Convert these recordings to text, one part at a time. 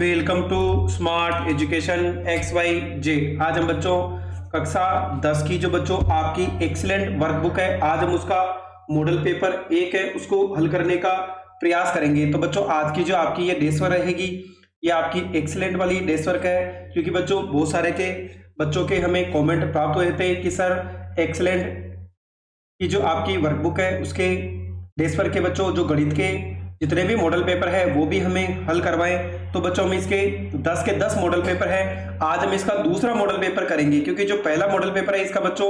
Welcome to smart education X Y J. आज हम बच्चों कक्षा 10 की जो बच्चों आपकी एक्सीलेंट वर्कबुक है, आज हम उसका मॉडल पेपर 1 है उसको हल करने का प्रयास करेंगे। तो बच्चों आज की जो आपकी ये डेस्क वर्क रहेगी, ये आपकी एक्सीलेंट वाली डेस्क वर्क है, क्योंकि बच्चों बहुत सारे के बच्चों के हमें कमेंट प्राप्त हुए थे कि सर एक्सीलेंट की जो आपकी वर्कबुक है उसके डेस्क वर्क के बच्चों जो गणित के जितने भी मॉडल पेपर है वो भी हमें हल करवाएं। तो बच्चों हम इसके 10 के 10 मॉडल पेपर है, आज हम इसका दूसरा मॉडल पेपर करेंगे, क्योंकि जो पहला मॉडल पेपर है इसका बच्चों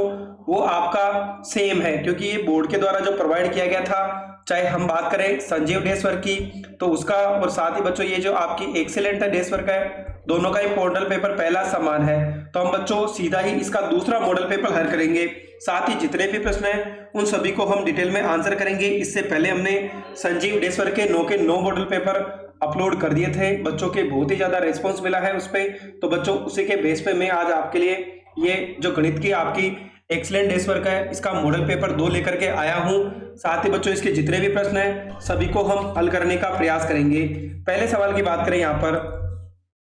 वो आपका सेम है, क्योंकि ये बोर्ड के द्वारा जो प्रोवाइड किया गया था, चाहे हम बात करें संजीव डेस्क वर्क की तो उसका, और साथ ही बच्चों ये जो आपकी एक्सीलेंट डेस्क वर्क है, दोनों का ही मॉडल पेपर पहला समान है। तो हम बच्चों सीधा ही इसका दूसरा मॉडल पेपर हल करेंगे, साथ ही जितने भी प्रश्न हैं उन सभी को हम डिटेल में आंसर करेंगे। इससे पहले हमने संजीव डेस्क वर्क के 9 मॉडल पेपर अपलोड कर दिए थे, बच्चों के बहुत ही ज्यादा रेस्पॉन्स मिला है उस पे। तो बच्चों उसी के बेस पे मैं आज आपके लिए ये जो गणित की आपकी एक्सीलेंट डेस्क वर्क है इसका मॉडल पेपर 2 लेकर के आया हूं। साथ ही बच्चों इसके जितने भी प्रश्न हैं सभी को हम हल करने का प्रयास करेंगे। पहले सवाल की बात करें यहाँ पर,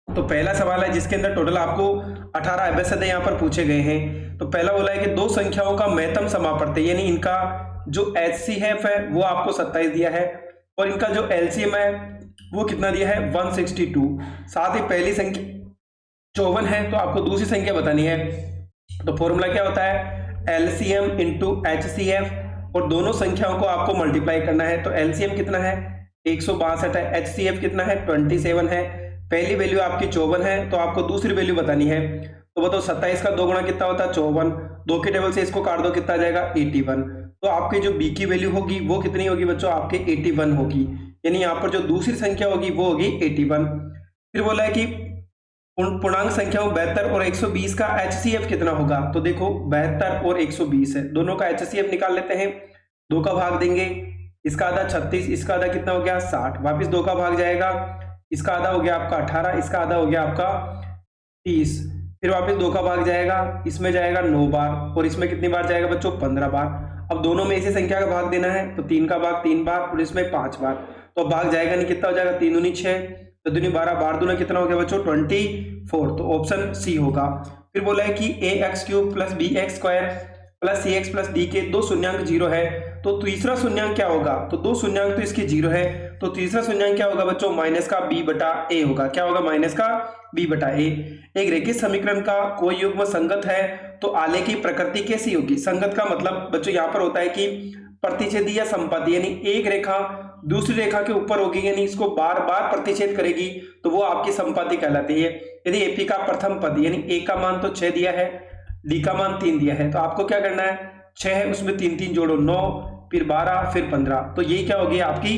तो पहला सवाल है जिसके अंदर टोटल आपको 18 अभ्यास यहाँ पर पूछे गए हैं। तो पहला बोला है कि दो संख्याओं का महत्तम समापवर्त, यानी इनका जो HCF है वो आपको 27 दिया है और इनका जो LCM है वो कितना दिया है 162। साथ ही पहली संख्या 54 है तो आपको दूसरी संख्या बतानी है। तो फॉर्मूला क्या होता है LCM इंटू HCF, और दोनों संख्याओं को आपको मल्टीप्लाई करना है। तो LCM कितना है 162 है, HCF कितना है 27 है। पहली वैल्यू आपकी 54 है तो आपको दूसरी वैल्यू बतानी है। तो बताओ 27 का 2 गुना कितना होता है 54, 2 के टेबल से इसको काट दो कितना आ जाएगा 81। तो आपकी जो बी की वैल्यू होगी वो कितनी होगी बच्चों आपके 81 होगी, यानी यहाँ पर जो दूसरी संख्या होगी वो होगी 81। फिर बोला है कि पूर्णांक संख्याओं 72 और 120 का HCF कितना होगा। तो देखो 72 और 120 है, दोनों का HCF निकाल लेते हैं। 2 का भाग देंगे, इसका आधा 36, इसका आधा कितना हो गया 60, वापिस 2 का भाग जाएगा, इसका आधा हो गया आपका 18, इसका आधा हो गया आपका 30, फिर वापस 2 का भाग जाएगा, इसमें जाएगा 9 बार और इसमें कितनी बार जाएगा बच्चों 15 बार। अब दोनों में इसी संख्या का भाग देना है तो 3 का भाग 3 बार और इसमें 5 बार। तो अब भाग जाएगा नहीं, कितना हो जाएगा 3 दूनी 6, तो दूनी 12, बार दूना कितना हो गया बच्चों 24। तो ऑप्शन सी होगा। फिर बोला है कि ax³ plus bx² plus cx plus d के दो शून्यांक 0 है, तो तीसरा शून्यांक क्या होगा। तो दो शून्यांक तो इसके 0 है, तो तीसरा शून्यांक क्या होगा बच्चों माइनस का b बटा a होगा। क्या होगा माइनस का b बटा a। एक रेखित समीकरण का कोई युग्म संगत है तो आलेख की प्रकृति कैसी होगी। संगत का मतलब बच्चों यहाँ पर होता है कि प्रतिच्छेदी या संपाती, यानी एक रेखा दूसरी रेखा के ऊपर होगी, यानी इसको बार बार प्रतिच्छेद करेगी तो वो आपकी संपाती कहलाती है। यदि एपी का प्रथम पद यानी a का मान तो 6 दिया है, डी का मान 3 दिया है, तो आपको क्या करना है 6 है उसमें 3 3 जोड़ो 9, फिर 12, फिर 15, तो ये क्या होगी आपकी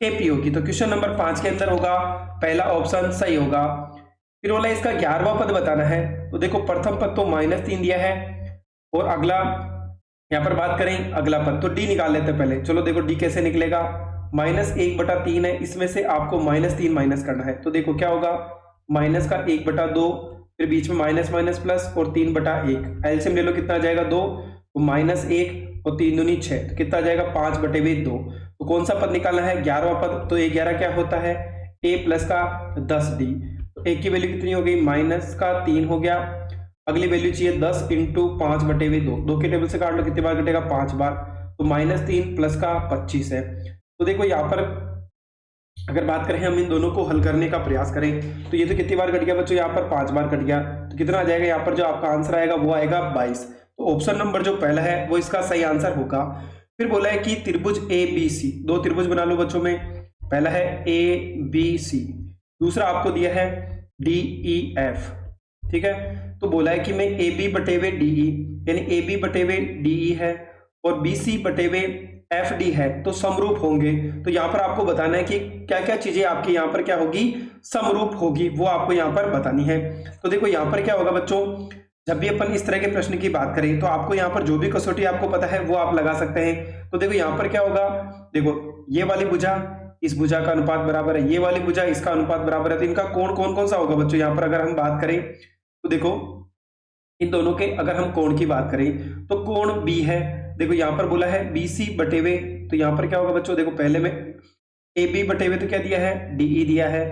एपी होगी। तो क्वेश्चन नंबर 5 के अंदर होगा पहला ऑप्शन सही होगा। फिर बोला इसका 11वां पद बताना है, तो देखो प्रथम पद तो -3 दिया है और अगला यहाँ पर बात करें अगला पद तो डी निकाल लेते हैं पहले। चलो देखो डी कैसे निकलेगा, -1/3 है, इसमें से आपको -3 माइनस करना है। तो देखो क्या होगा माइनस का 1/2, फिर बीच में माइनस माइनस प्लस और 3/1। एलसीएम ले लो कितना आ जाएगा 2, तो -1 और 3 दूनी 6, तो कितना आ जाएगा 5/2। तो कौन सा पद निकालना है 11वां पद। तो 11 क्या होता है a प्लस का 10d। तो a की वैल्यू कितनी हो गई -3 हो गया। अगली वैल्यू चाहिए 10 इंटू 5/2, 2 के टेबल से काट लो कितनी बार कटेगा 5 बार, तो -3 प्लस का 25 है। तो देखो यहाँ पर अगर बात करें हम इन दोनों को हल करने का प्रयास करें तो ये तो कितनी बार कट गया बच्चों यहाँ पर 5 बार कट गया, तो कितना आ जाएगा यहाँ पर जो आपका आंसर आएगा वो आएगा 22। तो ऑप्शन नंबर जो पहला है वो इसका सही आंसर होगा। फिर बोला है कि त्रिभुज ABC, दो त्रिभुज बना लो बच्चों में, पहला है ABC, दूसरा आपको दिया है DEF, ठीक है। तो बोला है कि मैं AB/DE यानी AB/DE है और BC/FD है तो समरूप होंगे। तो यहाँ पर आपको बताना है कि क्या क्या चीजें आपकी यहाँ पर क्या होगी समरूप होगी, वो आपको यहाँ पर बतानी है। तो देखो यहाँ पर क्या होगा बच्चों, जब भी अपन इस तरह के प्रश्न की बात करें तो आपको यहाँ पर जो भी कसौटी आपको पता है वो आप लगा सकते हैं। तो देखो यहाँ पर क्या होगा, देखो ये वाली भुजा इस भुजा का अनुपात बराबर है, ये वाली भुजा इसका अनुपात बराबर है, तो इनका कोण कौन कौन सा होगा बच्चों। यहाँ पर अगर हम बात करें तो देखो इन दोनों के अगर हम कोण की बात करें तो कोण B है। देखो यहाँ पर बोला है BC/, तो यहाँ पर क्या होगा बच्चों, देखो पहले में AB/, तो क्या दिया है DE दिया है,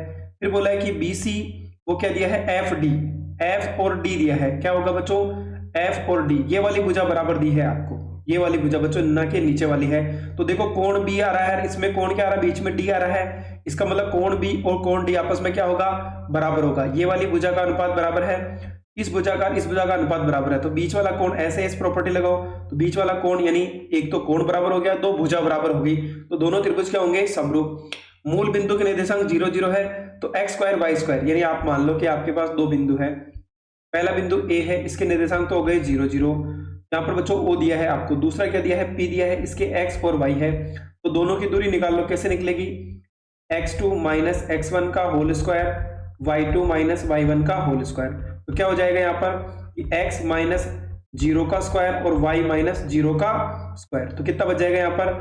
फिर बोला है कि BC वो क्या दिया है FD, F और D दिया है, क्या होगा बच्चों F और D, ये वाली भुजा बराबर दी है आपको, ये वाली भुजा बच्चों न के नीचे वाली है। तो देखो कोण B आ रहा है, इसमें कोण क्या आ रहा है, बीच में D आ रहा है, इसका मतलब कोण B और कोण D आपस में क्या होगा, बराबर होगा। ये वाली भुजा का अनुपात बराबर है इस भुजा का अनुपात बराबर है, तो बीच वाला कोण ऐसे इस प्रॉपर्टी लगाओ, तो बीच वाला कोण यानी एक तो कोण बराबर हो गया, दो भुजा बराबर हो गई, तो दोनों त्रिभुज क्या होंगे, समरूप। मूल बिंदु के निर्देशांक 0 0 है, तो x स्क्वायर y स्क्वायर, यानी आप मान लो कि आपके पास दो बिंदु है, पहला बिंदु A है, इसके निर्देशांक तो हो गए 0 0, यहाँ पर बच्चों O दिया है आपको, दूसरा क्या दिया है P दिया है, इसके x और y है, तो दोनों की दूरी निकाल लो, कैसे निकलेगी, x2 माइनस x1 का whole square, y2 minus y1 का होल स्क्वायर, तो क्या हो जाएगा यहाँ पर x माइनस 0 का स्क्वायर और y माइनस 0 का स्क्वायर, तो कितना बच जाएगा यहाँ पर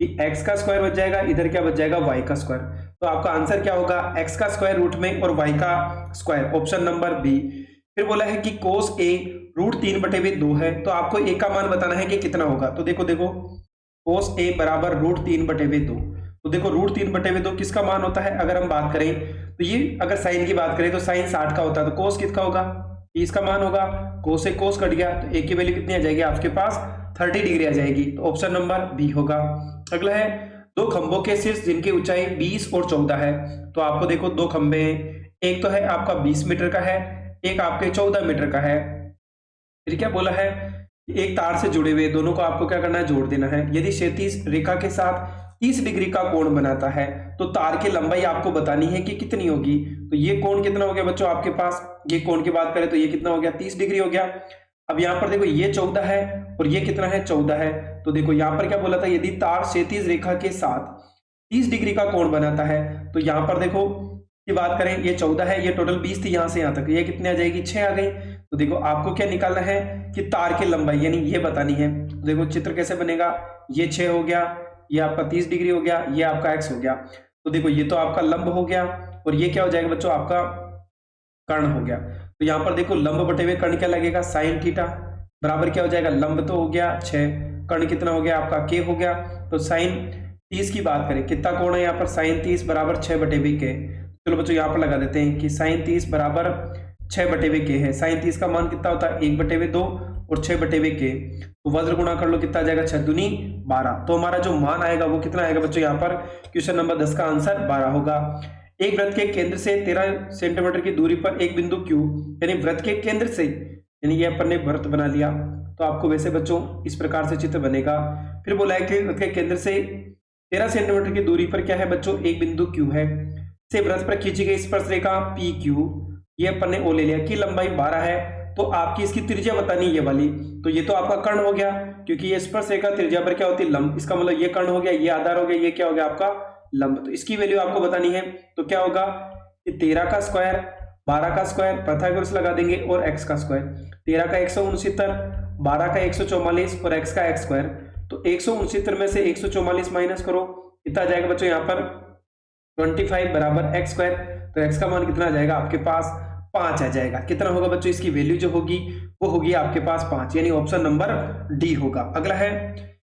कि x का स्क्वायर बच जाएगा, इधर क्या बच जाएगा y का स्क्वायर, तो आपका आंसर क्या होगा x का स्क्वायर रूट में और y का स्क्वायर, ऑप्शन नंबर बी। फिर बोला है कि cos a √3/2 है, तो आपको a का मान बताना है कि कितना होगा, तो देखो cos a बराबर √3/2, तो देखो √3/2 किसका मान होता है, अगर हम बात करें तो ये अगर साइन की बात करें तो साइन 60 का होता है, तो कोस किसका होगा, 30 का मान होगा, कोस से कोस कट गया, तो ए की वैल्यू कितनी आ जाएगी आपके पास 30 डिग्री आ जाएगी, तो ऑप्शन नंबर बी होगा। अगला है दो खंभों के शीर्ष जिनकी ऊंचाई 20 और 14 है, तो आपको देखो दो खंभे हैं, एक तो है आपका 20 मीटर का है, एक आपके 14 मीटर का है। फिर क्या बोला है, एक तार से जुड़े हुए दोनों को आपको क्या करना है, जोड़ देना है। यदि क्षैतिज रेखा के साथ 30 डिग्री का कोण बनाता है तो तार की लंबाई आपको बतानी है कि कितनी होगी, तो ये कोण कितना हो गया बच्चों आपके पास, ये कोण की बात करें तो ये कितना हो गया 30 डिग्री हो गया। अब यहाँ पर देखो ये 14 है और ये कितना है 14 है, तो देखो यहाँ पर क्या बोला था, यदि तार क्षैतिज रेखा के साथ 30 डिग्री का कोण बनाता है, तो यहाँ पर देखो की बात करें ये 14 है, ये टोटल 20 थी, यहाँ से यहाँ तक ये कितने आ जाएगी 6 आ गई। तो देखो आपको क्या निकालना है कि तार की लंबाई यानी ये बतानी है, तो देखो चित्र कैसे बनेगा, ये 6 हो गया, ये आपका 30 डिग्री हो गया, ये आपका x हो गया, तो देखो ये तो आपका लंब हो गया और ये क्या हो जाएगा बच्चों आपका कर्ण हो गया। तो यहाँ पर देखो लंब बटे हुए कर्ण क्या लगेगा, साइन थीटा बराबर क्या हो जाएगा, लंब तो हो गया 6, कर्ण कितना हो गया आपका k हो गया, तो साइन 30 की बात करें कितना कोण है यहाँ पर, साइन 30 बराबर 6/k। चलो बच्चों यहाँ पर लगा देते हैं कि साइन 30 बराबर 6/k है, साइन 30 का मान कितना होता है 1/2 और 6/k, तो वज्र गुणा कर लो कितना आ जाएगा 6 दूनी 12, तो हमारा जो मान आएगा वो कितना आएगा बच्चों यहाँ पर क्वेश्चन नंबर 10 का आंसर 12 होगा। एक वृत्त के केंद्र से 13 सेंटीमीटर की दूरी पर एक बिंदु Q, यानी वृत्त के केंद्र से, यानी ये अपन ने वृत्त बना लिया, तो आपको वैसे बच्चों इस प्रकार से चित्र बनेगा। फिर बोला है कि वृत्त के केंद्र से 13 सेंटीमीटर की दूरी पर क्या है बच्चों, एक बिंदु Q है, से वृत्त पर खींची गई स्पर्श रेखा PQ, ये अपन ने ओ ले लिया, की लंबाई 12 है, तो आपकी इसकी त्रिज्या बतानी ये वाली, तो ये तो आपका कर्ण हो गया क्योंकि ये स्पर्श रेखा त्रिज्या पर क्या होती है लंब, इसका मतलब ये कर्ण हो गया, ये आधार हो गया, ये क्या हो गया आपका लंब, तो इसकी वैल्यू आपको बतानी है, तो क्या होगा कि 13 का स्क्वायर 12 का स्क्वायर प्रथाग्रस लगा देंगे और x का स्क्वायर, 13 का 169, 12 का 144 और x का x स्क्वायर, तो 169 में से 144 माइनस करो कितना आ जाएगा बच्चों यहाँ पर 25 बराबर x स्क्वायर, तो x का मान कितना आ जाएगा आपके पास 5 आ जाएगा। कितना होगा बच्चों इसकी वैल्यू जो होगी वो होगी आपके पास 5, यानी ऑप्शन नंबर डी होगा। अगला है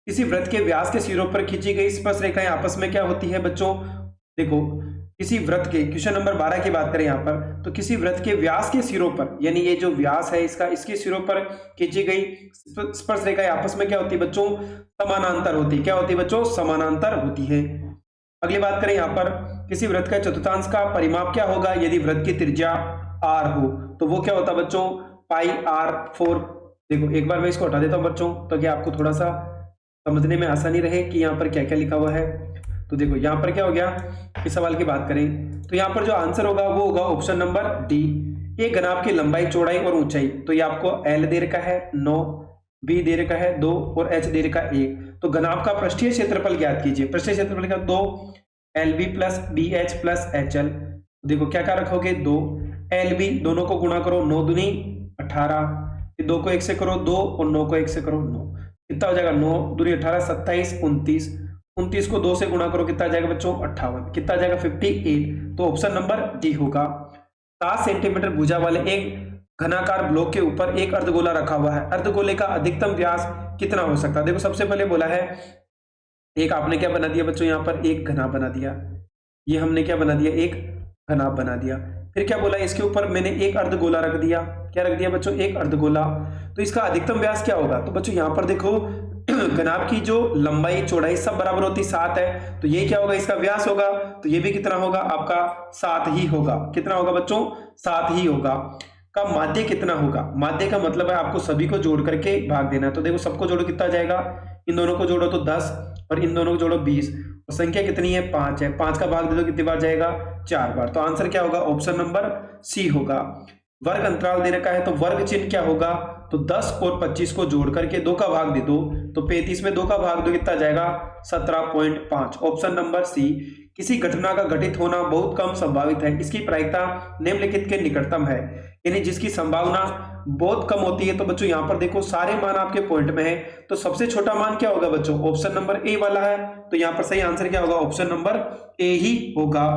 किसी वृत्त के व्यास के सिरों पर खींची गई स्पर्श रेखाएं आपस में क्या होती है बच्चों, देखो किसी वृत्त के, क्वेश्चन नंबर 12 की बात करें यहाँ पर, तो किसी वृत्त के व्यास के सिरों पर, यानी ये जो व्यास है इसका, इसके सिरों पर खींची गई स्पर्श रेखाएं आपस में क्या होती है बच्चों, समानांतर होती है, क्या होती है बच्चों, समानांतर होती है। अगली बात करें यहाँ पर किसी वृत्त का चतुर्थांश का परिमाप क्या होगा, यदि वृत्त की त्रिज्या r हो तो वो क्या होता है बच्चों πr4। देखो एक बार मैं इसको हटा देता हूं बच्चों ताकि आपको थोड़ा सा समझने में आसानी रहे कि यहाँ पर क्या क्या लिखा हुआ है। तो देखो यहाँ पर क्या हो गया, इस सवाल की बात करें तो यहाँ पर जो आंसर होगा वो होगा ऑप्शन नंबर डी। एक घनाभ की लंबाई चौड़ाई और ऊंचाई, तो ये आपको l दे रखा है 9, b दे रखा है 2 और h दे रखा 1, तो घनाभ का पृष्ठीय क्षेत्रफल ज्ञात कीजिए। पृष्ठीय क्षेत्रफल का 2 LB plus BH plus HL, देखो क्या क्या रखोगे 2 LB, दोनों को गुणा करो 9 दूनी 18, 2 को 1 से करो 2 और 9 को 1 से करो 9, कितना हो जाएगा 9 दूनी 18 27 29, 29 को 2 से गुणा करो कितना आ जाएगा बच्चों 58, कितना आ जाएगा 58, तो ऑप्शन नंबर डी होगा। 7 सेंटीमीटर भुजा वाले एक घनाकार ब्लॉक के ऊपर एक अर्धगोला रखा हुआ है, अर्धगोले का अधिकतम व्यास कितना हो सकता है। देखो सबसे पहले बोला है एक आपने क्या बना दिया बच्चों, यहाँ पर एक घना बना दिया, ये हमने क्या बना दिया एक घनाभ बना दिया। फिर क्या बोला, इसके ऊपर मैंने एक अर्धगोला रख दिया। क्या रख दिया बच्चों, एक अर्धगोला। तो इसका अधिकतम व्यास क्या होगा, तो बच्चों यहाँ पर देखो घनाभ की जो लंबाई चौड़ाई सब बराबर होती 7 है, तो ये क्या होगा, इसका व्यास होगा, तो ये भी कितना होगा आपका 7 ही होगा। कितना होगा बच्चों, 7 ही होगा। का माध्य कितना होगा, माध्य का मतलब है आपको सभी को जोड़ करके भाग देना है। तो देखो सबको जोड़ो कितना जाएगा, इन दोनों को जोड़ो तो 10 और इन दोनों को जोड़ो 20 और संख्या कितनी है 5 है, 5 का भाग दे दो कितनी बार जाएगा, 4 बार। तो आंसर क्या होगा, ऑप्शन नंबर सी होगा। वर्ग अंतराल दे रखा है तो वर्ग चिन्ह क्या होगा, तो 10 और 25 को जोड़ करके 2 का भाग दे दो तो 35 में 2 का भाग दो कितना जाएगा 17.5। Option number C. किसी घटना का घटित होना बहुत कम संभावित है, इसकी प्रायिकता निम्नलिखित के निकटतम है, यानी जिसकी संभावना बहुत कम होती है। तो बच्चों यहाँ पर देखो सारे मान आपके पॉइंट में है, तो सबसे छोटा मान क्या होगा बच्चों, ऑप्शन नंबर ए वाला है। तो यहाँ पर सही आंसर क्या होगा, ऑप्शन नंबर ए ही होगा।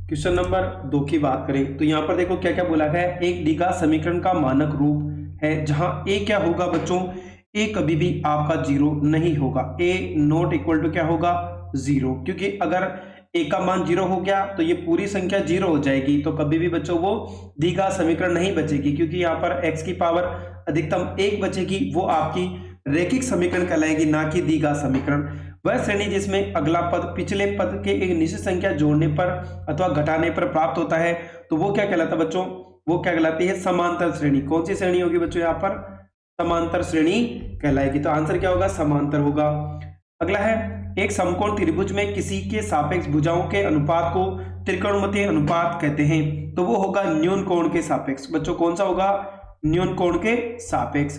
क्वेश्चन नंबर 2 की बात करें तो यहाँ पर देखो क्या क्या बोला है, एक डी का समीकरण का मानक रूप है जहां ए क्या होगा बच्चों, ए कभी भी आपका 0 नहीं होगा, ए नॉट इक्वल टू क्या होगा 0, क्योंकि अगर ए का मान 0 हो गया तो ये पूरी संख्या 0 हो जाएगी, तो कभी भी बच्चों वो डी का समीकरण नहीं बचेगी, क्योंकि यहाँ पर x की पावर अधिकतम 1 बचेगी, वो आपकी रैखिक समीकरण कहलाएगी, ना कि दी का समीकरण। वह श्रेणी जिसमें अगला पद पिछले पद के एक निश्चित संख्या जोड़ने पर अथवा घटाने पर प्राप्त होता है, तो वो क्या कहलाता है बच्चों, वो क्या कहलाती है समांतर श्रेणी। कौन सी श्रेणी होगी बच्चों, यहाँ पर समांतर श्रेणी कहलाएगी। तो आंसर क्या होगा, समांतर होगा। अगला है, एक समकोण त्रिभुज में किसी के सापेक्ष भुजाओं के अनुपात को त्रिकोणमितीय अनुपात कहते हैं, तो वो होगा न्यून कोण के सापेक्ष। बच्चों कौन सा होगा, न्यून कोण के सापेक्ष।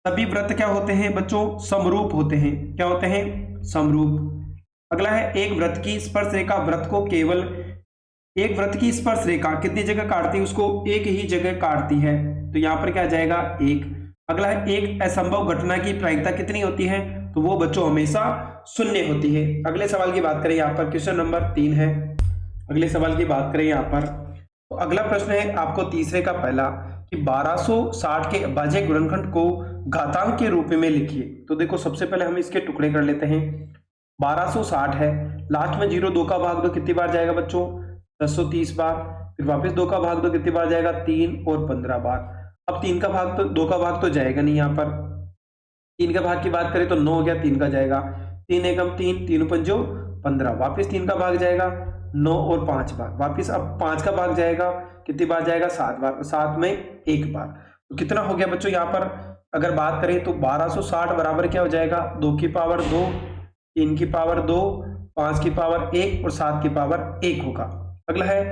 सभी वृत्त क्या होते हैं बच्चों, समरूप होते हैं। क्या होते हैं, समरूप। अगला है, एक वृत्त की स्पर्श रेखा वृत्त को केवल, एक वृत्त की स्पर्श रेखा कितनी जगह काटती है, उसको एक ही जगह काटती है, तो यहां पर क्या जाएगा 1। अगला है, एक असंभव घटना की प्रायिकता कितनी होती है, तो वो बच्चों हमेशा 0 होती है। अगले सवाल की बात करें यहाँ पर, क्वेश्चन नंबर 3 है। अगले सवाल की बात करें यहाँ पर, तो अगला प्रश्न है आपको तीसरे का पहला कि 1260 के अभाज्य गुणनखंड को घातांक के रूप में लिखिए। तो देखो सबसे पहले हम इसके टुकड़े कर लेते हैं। 1260 है, लास्ट में 0 2 का भाग दो कितनी बार जाएगा बच्चों, 1030 बार। फिर वापस 2 का भाग दो कितनी बार जाएगा, 3 और 15 बार। अब 3 का भाग तो 2 का भाग तो जाएगा नहीं, यहाँ पर 3 का भाग की बात करें तो 9 हो गया, 3 का जाएगा, 3 एकम 3, 3 पंजो 15, वापिस 3 का भाग जाएगा 9 और 5 बार, वापिस अब 5 का भाग जाएगा कितनी बार जाएगा 7 बार, 7 में 1 बार। तो कितना हो गया बच्चों, यहाँ पर अगर बात करें तो 1260 बराबर क्या हो जाएगा, 2 की पावर 2, 3 की पावर 2, 5 की पावर 1 और 7 की पावर 1 होगा। अगला है,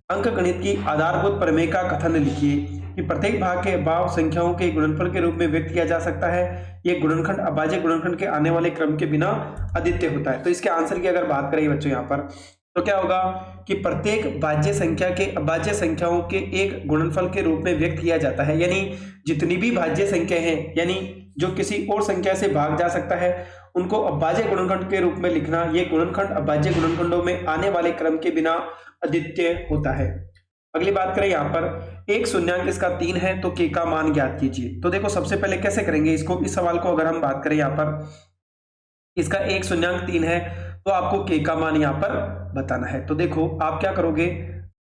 अंक गणित की आधारभूत प्रमेय का कथन लिखिए कि प्रत्येक भाग के अभाव संख्याओं के गुणनफल के रूप में व्यक्त किया जा सकता है। ये गुणनखंड अभाज्य गुणनखंड के आने वाले क्रम के बिना अद्वितीय होता है। तो इसके आंसर की अगर बात करें बच्चों यहाँ पर, तो क्या होगा कि प्रत्येक भाज्य संख्या के अभाज्य संख्याओं के एक गुणनफल के रूप में व्यक्त किया जाता है, यानी जितनी भी भाज्य संख्या है, यानी जो किसी और संख्या से भाग जा सकता है, उनको अभाज्य गुणनखंड के रूप में लिखना। ये गुणनखंड अभाज्य गुणनखंडों में आने वाले क्रम के बिना अद्वितीय होता है। अगली बात करें यहाँ पर, एक शून्यांक इसका 3 है तो के का मान ज्ञात कीजिए। तो देखो सबसे पहले कैसे करेंगे इसको, इस सवाल को अगर हम बात करें यहाँ पर, इसका एक शून्यांक 3 है तो आपको के का मान यहाँ पर बताना है। तो देखो आप क्या करोगे,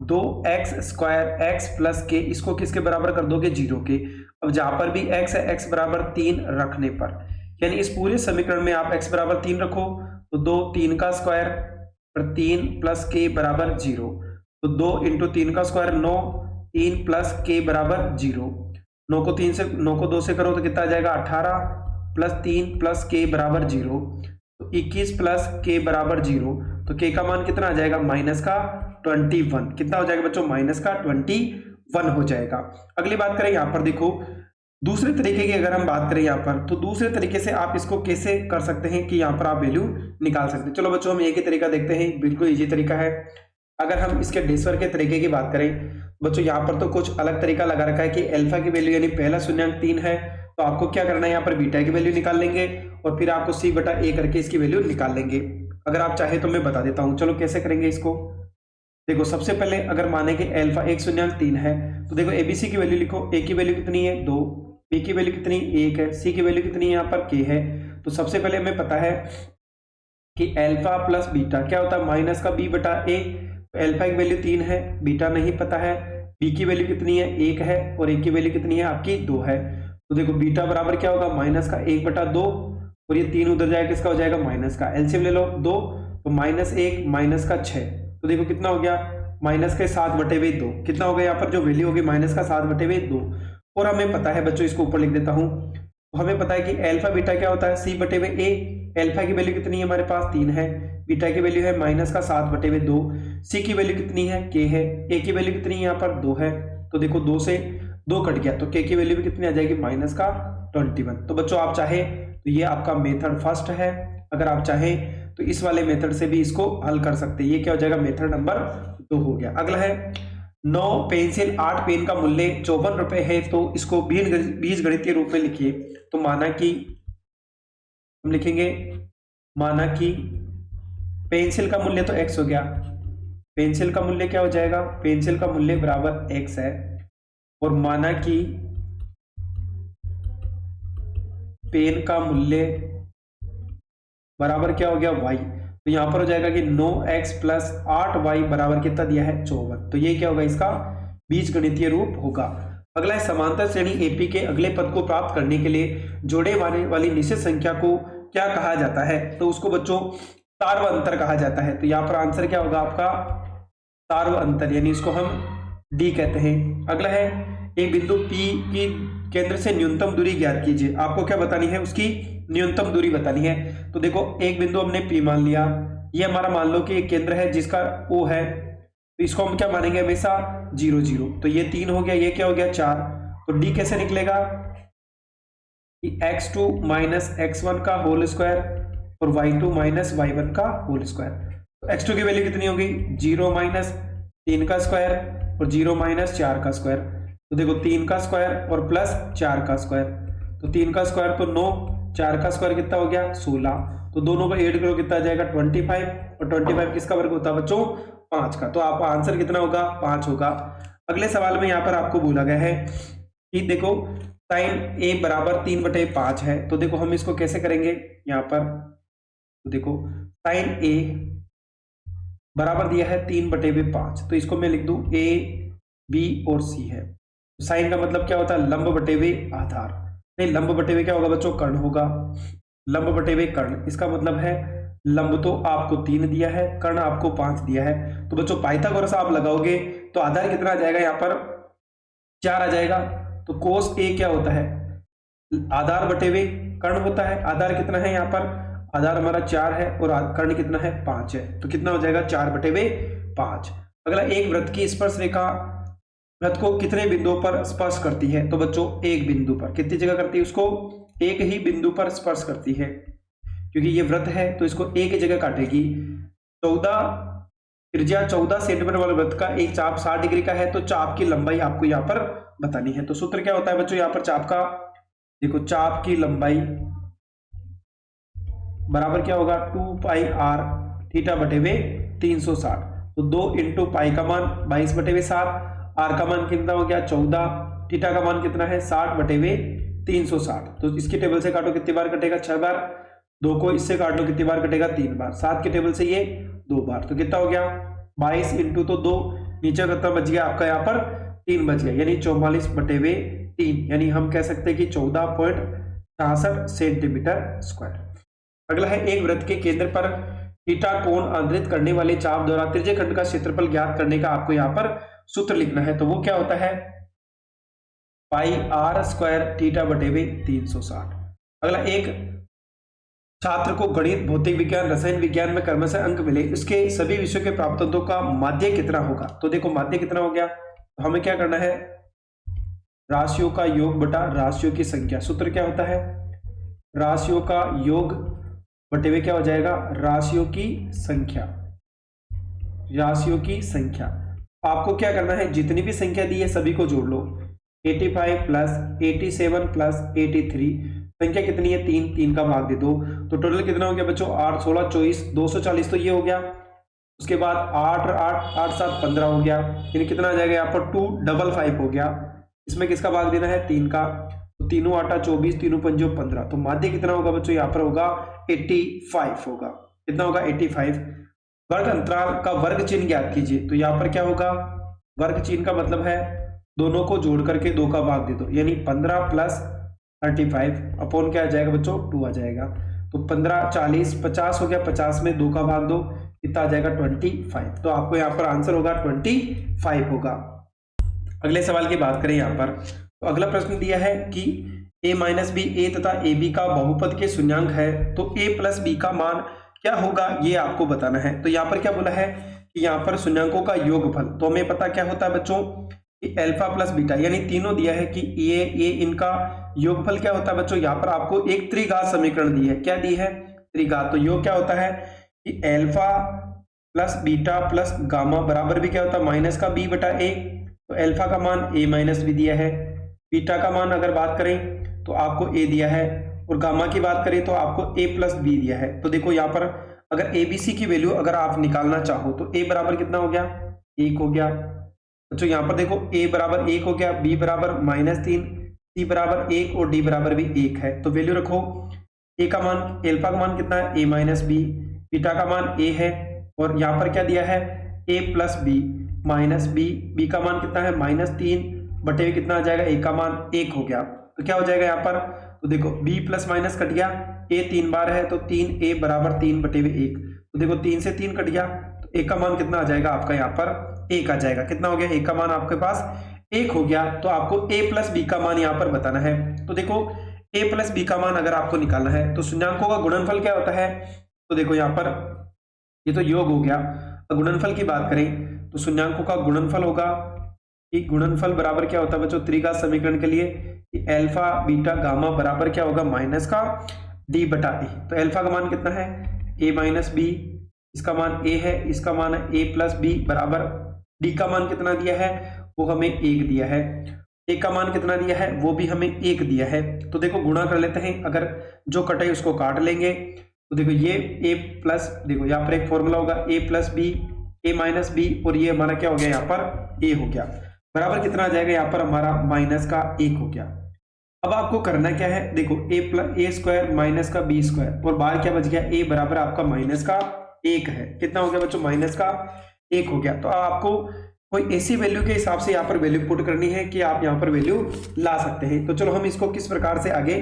2x² x प्लस के, इसको किसके बराबर कर दोगे 0 के। अब जहां पर भी x है, x बराबर 3 रखने पर, यानी इस पूरे समीकरण में आप x बराबर 3 रखो तो 2 3 का स्क्वायर पर 3 प्लस के बराबर 0, तो 2 इंटू 3 का स्क्वायर 9, 3 प्लस के बराबर 0, 9 को 2 से करो तो कितना आ जाएगा 18 प्लस 3 प्लस के बराबर 0, तो 21 प्लस के बराबर 0, तो के का मान कितना आ जाएगा माइनस का 21। कितना हो जाएगा बच्चों, माइनस का 21 हो जाएगा। अगली बात करें यहाँ पर, देखो दूसरे तरीके की अगर हम बात करें यहाँ पर, तो दूसरे तरीके से आप इसको कैसे कर सकते हैं कि यहाँ पर आप वैल्यू निकाल सकते हैं। चलो बच्चों हम एक ही तरीका देखते हैं, बिल्कुल इजी तरीका है। अगर हम इसके डेसवर के तरीके की बात करें बच्चों, यहाँ पर तो कुछ अलग तरीका लगा रखा है कि अल्फा की वैल्यू यानी पहला शून्यांक 3 है, तो आपको क्या करना है, यहाँ पर बीटा की वैल्यू निकाल लेंगे और फिर आपको c/a करके इसकी वैल्यू निकाल लेंगे। अगर आप चाहे तो मैं बता देता हूँ, चलो कैसे करेंगे इसको। देखो सबसे पहले अगर माने कि अल्फा एक शून्यांक 3 है, तो देखो एबीसी की वैल्यू लिखो, ए की वैल्यू कितनी है 2, बी की वैल्यू कितनी 1 है, सी की वैल्यू कितनी है यहाँ पर k है। तो सबसे पहले हमें पता है कि अल्फा प्लस बीटा क्या होता है, माइनस का b/a, अल्फा की वैल्यू 3 है, बीटा नहीं पता है, बी की वैल्यू कितनी है 1 है, और ए की वैल्यू कितनी है आपकी 2 है। तो देखो बीटा बराबर क्या होगा माइनस का 1/2, और ये 3 उधर जाएगा, किसका हो जाएगा माइनस का। एलसीएम ले लो 2, तो -1 माइनस का 6, तो देखो कितना हो गया माइनस के 7/2, कितना हो गया यहाँ पर जो वैल्यू होगी माइनस का 7/2। और हमें पता है बच्चों, इसको ऊपर लिख देता हूं, तो हमें पता है कि अल्फा बीटा क्या होता है C/A। अल्फा की वैल्यू कितनी है हमारे पास 3 है, बीटा की वैल्यू है माइनस का 7/2, सी की वैल्यू कितनी है k है, ए की वैल्यू कितनी है यहाँ पर 2 है, तो देखो 2 से 2 कट गया, तो k की वैल्यू भी कितनी आ जाएगी माइनस का 21। तो बच्चों आप चाहे तो ये आपका मेथड फर्स्ट है, अगर आप चाहे तो इस वाले मेथड से भी इसको हल कर सकते हैं। ये क्या हो जाएगा मेथड नंबर 2 हो गया। अगला है 9 पेंसिल 8 पेन का मूल्य 54 रुपए है, तो इसको बीज गणितीय रूप में लिखिए। तो माना कि हम लिखेंगे, माना कि पेंसिल का मूल्य तो x हो गया, पेंसिल का मूल्य क्या हो जाएगा, पेंसिल का मूल्य बराबर x है, और माना कि पेन का मूल्य बराबर क्या हो गया y, तो यहां पर हो जाएगा कि 9x + 8y बराबर कितना दिया है 54। तो ये क्या होगा इसका बीज गणितीय रूप होगा। अगला है समांतर श्रेणी एपी के अगले पद को प्राप्त करने के लिए जोड़े माने वाली निश्चित संख्या को क्या कहा जाता है, तो उसको बच्चों सार्व अंतर कहा जाता है। तो यहाँ पर आंसर क्या होगा आपका सार्व अंतर, यानी इसको हम डी कहते हैं। अगला है एक बिंदु P की केंद्र से न्यूनतम दूरी ज्ञात कीजिए। आपको क्या बतानी है, उसकी न्यूनतम दूरी बतानी है। तो देखो एक बिंदु हमने P मान लिया, ये हमारा मान लो कि एक केंद्र है जिसका O है, तो इसको हम क्या मानेंगे हमेशा 0 0। तो ये 3 हो गया, ये क्या हो गया 4। तो D कैसे निकलेगा कि x2 - x1 का होल स्क्वायर और y2 - y1 का होल स्क्वायर। तो x2 की वैल्यू कितनी होगी 0 - 3 का स्क्वायर और 0 - 4 का स्क्वायर। तो देखो 3 का स्क्वायर और प्लस 4 का स्क्वायर, तो 3 का स्क्वायर तो 9, 4 का स्क्वायर कितना हो गया 16। तो दोनों को ऐड करो कितना आ जाएगा 25, और 25 किसका वर्ग होता है बच्चों 5 का। तो आपका आंसर कितना होगा 5 होगा। अगले सवाल में यहाँ पर आपको बोला गया है कि देखो साइन a बराबर 3/5 है, तो देखो हम इसको कैसे करेंगे यहाँ पर, तो देखो साइन a बराबर दिया है 3/5, तो इसको मैं लिख दूं a b और c है। साइन का मतलब क्या होता है लंब बटे हुए आधार, नहीं लंब बटे हुए क्या होगा बच्चों कर्ण होगा, लंब बटे हुए कर्ण, इसका मतलब है लंब तो आपको 3 दिया है, कर्ण आपको 5 दिया है। तो बच्चों पाइथागोरस आप लगाओगे तो आधार कितना आ जाएगा यहाँ पर 4 आ जाएगा। तो कोस a क्या होता है आधार बटे हुए कर्ण होता है, आधार कितना है यहाँ पर आधार हमारा 4 है और कर्ण कितना है 5 है, तो कितना हो जाएगा 4/5। अगला एक वृत्त की स्पर्श रेखा वृत्त को कितने बिंदुओं पर स्पर्श करती है, तो बच्चों एक बिंदु पर, कितनी जगह करती है उसको एक ही बिंदु पर स्पर्श करती है, क्योंकि ये वृत्त है तो इसको एक ही जगह काटेगी। 14 त्रिज्या 14 सेंटीमीटर वाले वृत्त का एक चाप 60 डिग्री का है, तो चाप की लंबाई आपको यहाँ पर बतानी है। तो सूत्र क्या होता है बच्चों यहाँ पर चाप का, देखो चाप की लंबाई बराबर क्या होगा 2πr थीटा बटे हुए 360। तो 2 × पाई का मान 22/7, आर का मान कितना हो गया 14, थीटा का मान कितना है 60/360। तो इसकी टेबल से काटो कितनी बार कटेगा 6 बार, 2 को इससे काट लो कितनी बार कटेगा 3 बार, 7 की टेबल से ये 2 बार, तो कितना हो गया 22 × तो 2, नीचे कितना बच गया आपका यहाँ पर 3 बच गया, यानी 44/3, यानी हम कह सकते हैं कि 14.66 सेंटीमीटर स्क्वायर। अगला है एक वृत्त के केंद्र पर थीटा कोण आंतरित करने वाले चाप द्वारा त्रिज्य खंड का क्षेत्रफल ज्ञात करने का आपको यहाँ पर सूत्र लिखना है। तो वो क्या होता है πr² थीटा बटे हुए 360। अगला एक छात्र को गणित भौतिक विज्ञान रसायन विज्ञान में क्रमशः अंक मिले, इसके सभी विषयों के प्राप्तांकों का माध्य कितना होगा। तो देखो माध्य कितना हो गया, तो हमें क्या करना है राशियों का योग बटा राशियों की संख्या। सूत्र क्या होता है राशियों का योग बटे हुए क्या हो जाएगा राशियों की संख्या, राशियों की संख्या। आपको क्या करना है जितनी भी संख्या दी है सभी को जोड़ लो, 85 + 87 + 83, संख्या कितनी है 3, 3 का भाग दे दो, तो टोटल कितना हो गया बच्चों 8 16 24 240, तो ये हो गया। उसके बाद 8 8 8 7 15 हो गया, यानी कितना आ जाएगा यहाँ पर 255 हो गया। इसमें किसका भाग देना है 3 का, तो 3 8 24 3 5 15, तो माध्य कितना होगा बच्चों यहाँ पर होगा 85 होगा, कितना होगा 85। वर्ग अंतराल का वर्ग चिन्ह ज्ञात कीजिए। तो यहाँ पर क्या होगा, वर्ग चिन्ह का मतलब है दोनों को जोड़ करके 2 का भाग दे दो, यानी 15 प्लस 35 अपॉन क्या आ जाएगा बच्चों 2 आ जाएगा। तो 15 40 50 हो गया, 50 में 2 का भाग दो, कितना आ जाएगा 25। तो आपको यहाँ पर आंसर होगा 25 होगा। अगले सवाल की बात करें यहाँ पर, तो अगला प्रश्न दिया है कि a माइनस बी ए तथा ए बी का बहुपद के शून्यांक है, तो a प्लस बी का मान क्या होगा ये आपको बताना है। तो यहाँ पर क्या बोला है कि यहाँ पर शून्यांकों का योगफल, तो हमें पता क्या होता है बच्चों कि अल्फा प्लस बीटा, यानी तीनों दिया है कि ये इनका योगफल क्या होता है बच्चों। यहाँ पर आपको एक त्रिघात समीकरण दी है, क्या दी है त्रिघात। तो योग क्या होता है कि alpha plus beta plus gamma बराबर भी क्या होता है माइनस का बी बटा ए। तो अल्फा का मान a माइनस बी दिया है, बीटा का मान अगर बात करें तो आपको a दिया है, और गामा की बात करें तो आपको a प्लस बी दिया है। तो देखो यहाँ पर अगर ABC की वैल्यू अगर आप निकालना चाहो तो a बराबर कितना हो गया 1 हो गया। तो यहाँ पर देखो a बराबर 1 हो गया, b बराबर -3, c बराबर 1 और d बराबर भी 1 है। तो वैल्यू रखो, a का मान अल्फा का मान कितना है a माइनस बी, बीटा का मान a है, और यहाँ पर क्या दिया है a plus b minus b, b का मान कितना है -3 बटे में कितना आ जाएगा a का मान 1 हो गया। तो क्या हो जाएगा यहाँ पर, तो देखो b प्लस माइनस कट गया, a 3 बार है तो 3a बराबर 3 बटे में 1। तो देखो 3 से 3 कट गया, तो a का मान कितना आ जाएगा आपका यहाँ पर 1 आ जाएगा। कितना हो गया a का मान आपके पास 1 हो गया। तो आपको a प्लस बी का मान यहाँ पर बताना है। तो देखो a प्लस बी का मान अगर आपको निकालना है तो शून्यांकों का गुणनफल क्या होता है। तो देखो यहाँ पर ये तो योग हो गया, गुणनफल की बात करें तो शून्यांकों का गुणनफल होगा कि गुणनफल बराबर क्या होता है बच्चों त्रिघात समीकरण के लिए कि अल्फा बीटा गामा बराबर क्या होगा माइनस का d बटा ए। तो अल्फा का मान कितना है a माइनस बी, इसका मान a है, इसका मान है a प्लस बी बराबर d का मान कितना दिया है वो हमें 1 दिया है, a का मान कितना दिया है वो भी हमें 1 दिया है। तो देखो गुणा कर लेते हैं, अगर जो कटे उसको काट लेंगे। तो देखो ये a प्लस, देखो यहाँ पर एक फॉर्मूला होगा a plus b a minus b, और ये हमारा क्या हो गया यहाँ पर a हो गया, बराबर कितना आ जाएगा यहाँ पर हमारा माइनस का 1 हो गया। अब आपको करना क्या है, देखो a स्क्वायर माइनस का b स्क्वायर, और बाहर क्या बच गया a बराबर आपका माइनस का 1 है। कितना हो गया बच्चों माइनस का 1 हो गया। तो आपको कोई ऐसी वैल्यू के हिसाब से यहाँ पर वैल्यू पुट करनी है कि आप यहाँ पर वैल्यू ला सकते हैं। तो चलो हम इसको किस प्रकार से आगे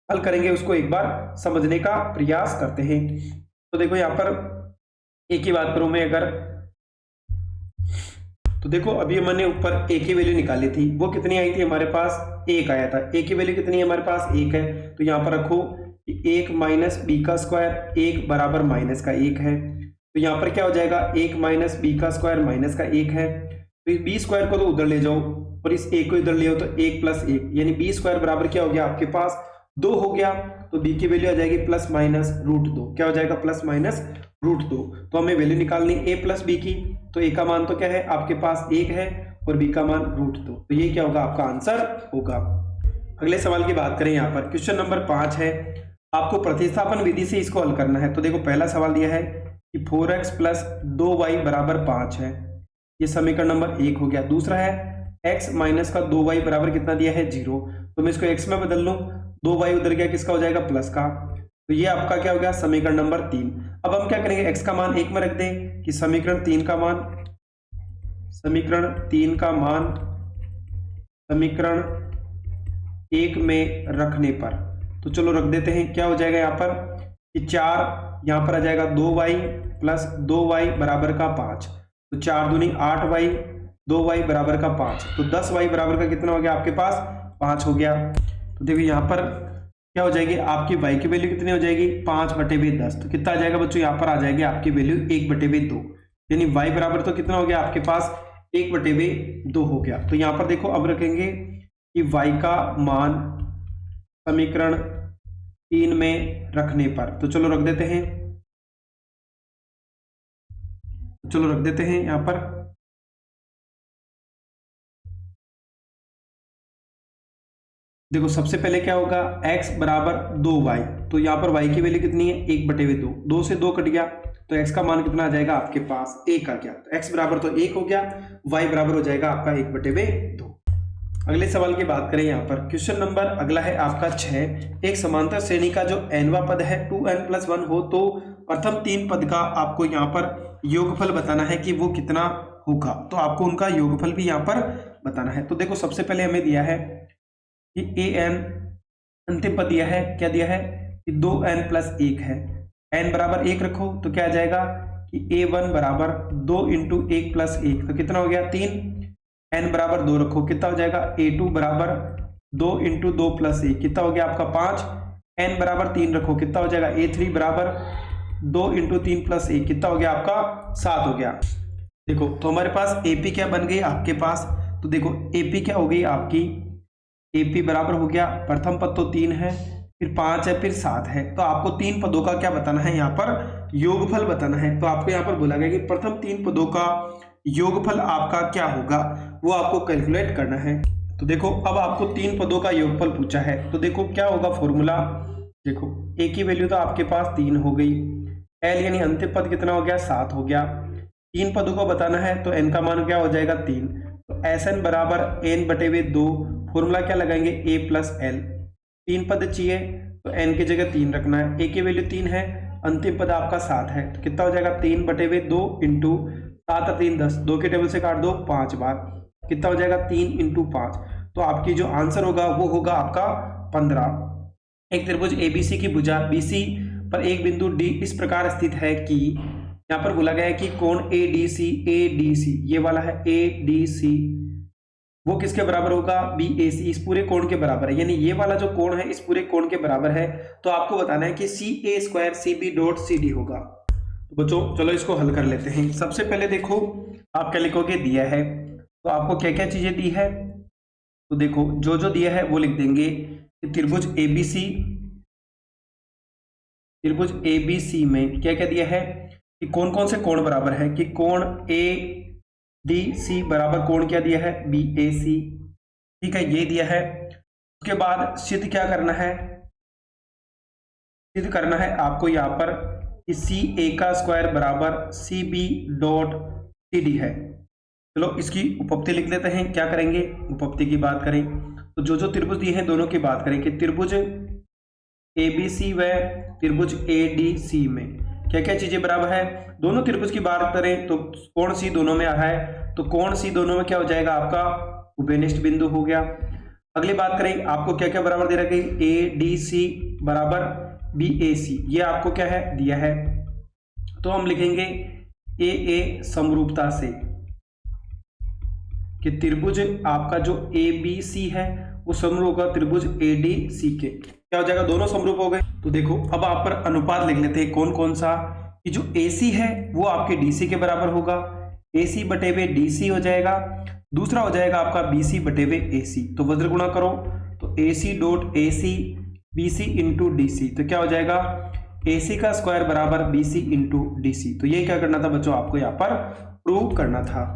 हल करेंगे उसको एक बार समझने का प्रयास करते हैं। तो देखो यहाँ पर एक ही बात करूं मैं अगर, तो देखो अभी मैंने ऊपर a की वैल्यू निकाली थी, वो कितनी आई थी हमारे पास 1 आया था। a की वैल्यू कितनी है हमारे पास 1 है। तो यहाँ पर रखो कि 1 माइनस बी का स्क्वायर 1 बराबर माइनस का 1 है। तो यहाँ पर क्या हो जाएगा 1 माइनस बी का स्क्वायर माइनस का 1 है। तो इस बी स्क्वायर को तो उधर ले जाओ और इस a को इधर ले आओ, तो 1 प्लस 1 यानी बी स्क्वायर बराबर क्या हो गया आपके पास 2 हो गया। तो b की वैल्यू आ जाएगी प्लस माइनस √2, क्या हो जाएगा प्लस माइनस √2। तो हमें वैल्यू निकालनी a प्लस बी की, तो a का मान तो क्या है आपके पास 1 है और b का मान √2। तो ये क्या होगा आपका आंसर होगा। अगले सवाल की बात करें यहाँ पर क्वेश्चन नंबर 5 है, आपको प्रतिस्थापन विधि से इसको हल करना है। तो देखो पहला सवाल दिया है कि 4x प्लस 2y बराबर 5 है, ये समीकरण नंबर 1 हो गया। दूसरा है x माइनस का 2y बराबर कितना दिया है 0, तो मैं इसको x में बदल लूं, 2y उधर गया किसका हो जाएगा प्लस का। तो ये आपका क्या हो गया समीकरण नंबर 3। अब हम क्या करेंगे x का मान 1 में रख दें कि समीकरण 3 का मान समीकरण 1 में रखने पर, तो चलो रख देते हैं। क्या हो जाएगा यहाँ पर कि 4 यहाँ पर आ जाएगा 2y प्लस 2y बराबर का 5, तो 4 दूनी 8y 2y बराबर का 5, तो 10y बराबर का कितना हो गया आपके पास 5 हो गया। तो देखिए यहाँ पर क्या हो जाएगी आपकी y की वैल्यू कितनी हो जाएगी 5/10, तो कितना आ जाएगा बच्चों यहाँ पर आ जाएगी आपकी वैल्यू 1/2, यानी y बराबर तो कितना हो गया आपके पास 1/2 हो गया। तो यहाँ पर देखो अब रखेंगे कि y का मान समीकरण 3 में रखने पर, तो चलो रख देते हैं, यहाँ पर देखो सबसे पहले क्या होगा x बराबर 2y, तो यहाँ पर y की वैल्यू कितनी है 1/2, 2 से 2 कट गया तो x का मान कितना आ जाएगा आपके पास 1 आ गया। तो x बराबर तो 1 हो गया, y बराबर हो जाएगा आपका 1/2। अगले सवाल की बात करें यहाँ पर क्वेश्चन नंबर अगला है आपका 6, एक समांतर श्रेणी का जो nवा पद है 2n + 1 हो तो प्रथम 3 पद का आपको यहाँ पर योगफल बताना है कि वो कितना होगा, तो आपको उनका योगफल भी यहाँ पर बताना है। तो देखो सबसे पहले हमें दिया है कि ए एन, अंतिम पद दिया है, क्या दिया है कि 2n+1 है, n बराबर 1 रखो तो क्या आ जाएगा कि a1 बराबर 2 × 1+1 तो कितना हो गया 3, n बराबर 2 रखो कितना हो जाएगा a2 बराबर 2 × 2+1 कितना हो गया आपका 5, n बराबर 3 रखो कितना हो जाएगा a3 बराबर 2 × 3+1 कितना हो गया आपका 7 हो गया। देखो तो हमारे पास AP क्या बन गई आपके पास, तो देखो AP क्या हो गई आपकी, AP बराबर हो गया प्रथम पद तो 3 है, फिर 5 है, फिर 7 है, तो आपको 3 पदों का क्या बताना है यहाँ पर योगफल बताना है। तो आपको यहाँ पर बोला गया कि प्रथम 3 पदों का योगफल आपका क्या होगा वो आपको कैलकुलेट करना है। तो देखो अब आपको 3 पदों का योगफल पूछा है, तो देखो क्या होगा फॉर्मूला, देखो A की वैल्यू तो आपके पास 3 हो गई, L यानी अंतिम पद कितना हो गया 7 हो गया, 3 पदों को बताना है तो n का मान क्या हो जाएगा 3, तो Sn बराबर n/2, फॉर्मूला क्या लगाएंगे a+l, 3 पद चाहिए तो n की जगह 3 रखना है, a की वैल्यू 3 है, अंतिम पद आपका 7 है, तो कितना हो जाएगा 3/2 × 7 और 3 10, 2 के टेबल से काट दो 5 बार, कितना हो जाएगा 3 × 5, तो आपकी जो आंसर होगा वो होगा आपका 15। एक त्रिभुज ABC की भुजा BC पर एक बिंदु D इस प्रकार स्थित है कि यहाँ पर बोला गया है कि कोण ADC ये वाला है ADC वो किसके बराबर होगा BAC, इस पूरे कोण के बराबर है, यानी ये वाला जो कोण है इस पूरे कोण के बराबर है, तो आपको बताना है कि CA² CB.CD होगा। तो बच्चों चलो इसको हल कर लेते हैं। सबसे पहले देखो आप क्या लिखोगे, दिया है तो आपको क्या क्या चीजें दी है, तो देखो जो जो दिया है वो लिख देंगे कि त्रिभुज ABC में क्या क्या दिया है कि कौन कौन से कोण बराबर है, कि कोण ADC बराबर कोण क्या दिया है BAC, ठीक है ये दिया है। उसके बाद सिद्ध क्या करना है, सिद्ध करना है आपको यहाँ पर कि CA² बराबर CB.CD है। चलो इसकी उपपत्ति लिख लेते हैं, क्या करेंगे उपपत्ति की बात करें तो जो जो त्रिभुज दिए हैं दोनों की बात करें कि त्रिभुज ABC व त्रिभुज ADC में क्या क्या चीजें बराबर है, दोनों त्रिभुज की बात करें तो कोण C दोनों में आ रहा है, तो कोण C दोनों में क्या हो जाएगा आपका उभयनिष्ठ बिंदु हो गया। अगली बात करें आपको क्या क्या बराबर दे रखी ADC बराबर BAC, ये आपको क्या है दिया है, तो हम लिखेंगे AA समरूपता से कि त्रिभुज आपका जो ABC है वो समरूप होगा त्रिभुज ADC के, क्या हो जाएगा दोनों समरूप हो गए। तो देखो अब आप पर अनुपात लिख लेते हैं कौन कौन सा, कि जो AC है वो आपके DC के बराबर होगा, AC/DC हो जाएगा, दूसरा हो जाएगा आपका BC/AC, तो वज्र गुणा करो तो AC.AC BC × DC, तो क्या हो जाएगा AC² बराबर BC × DC। तो ये क्या करना था बच्चों, आपको यहाँ पर प्रूव करना था।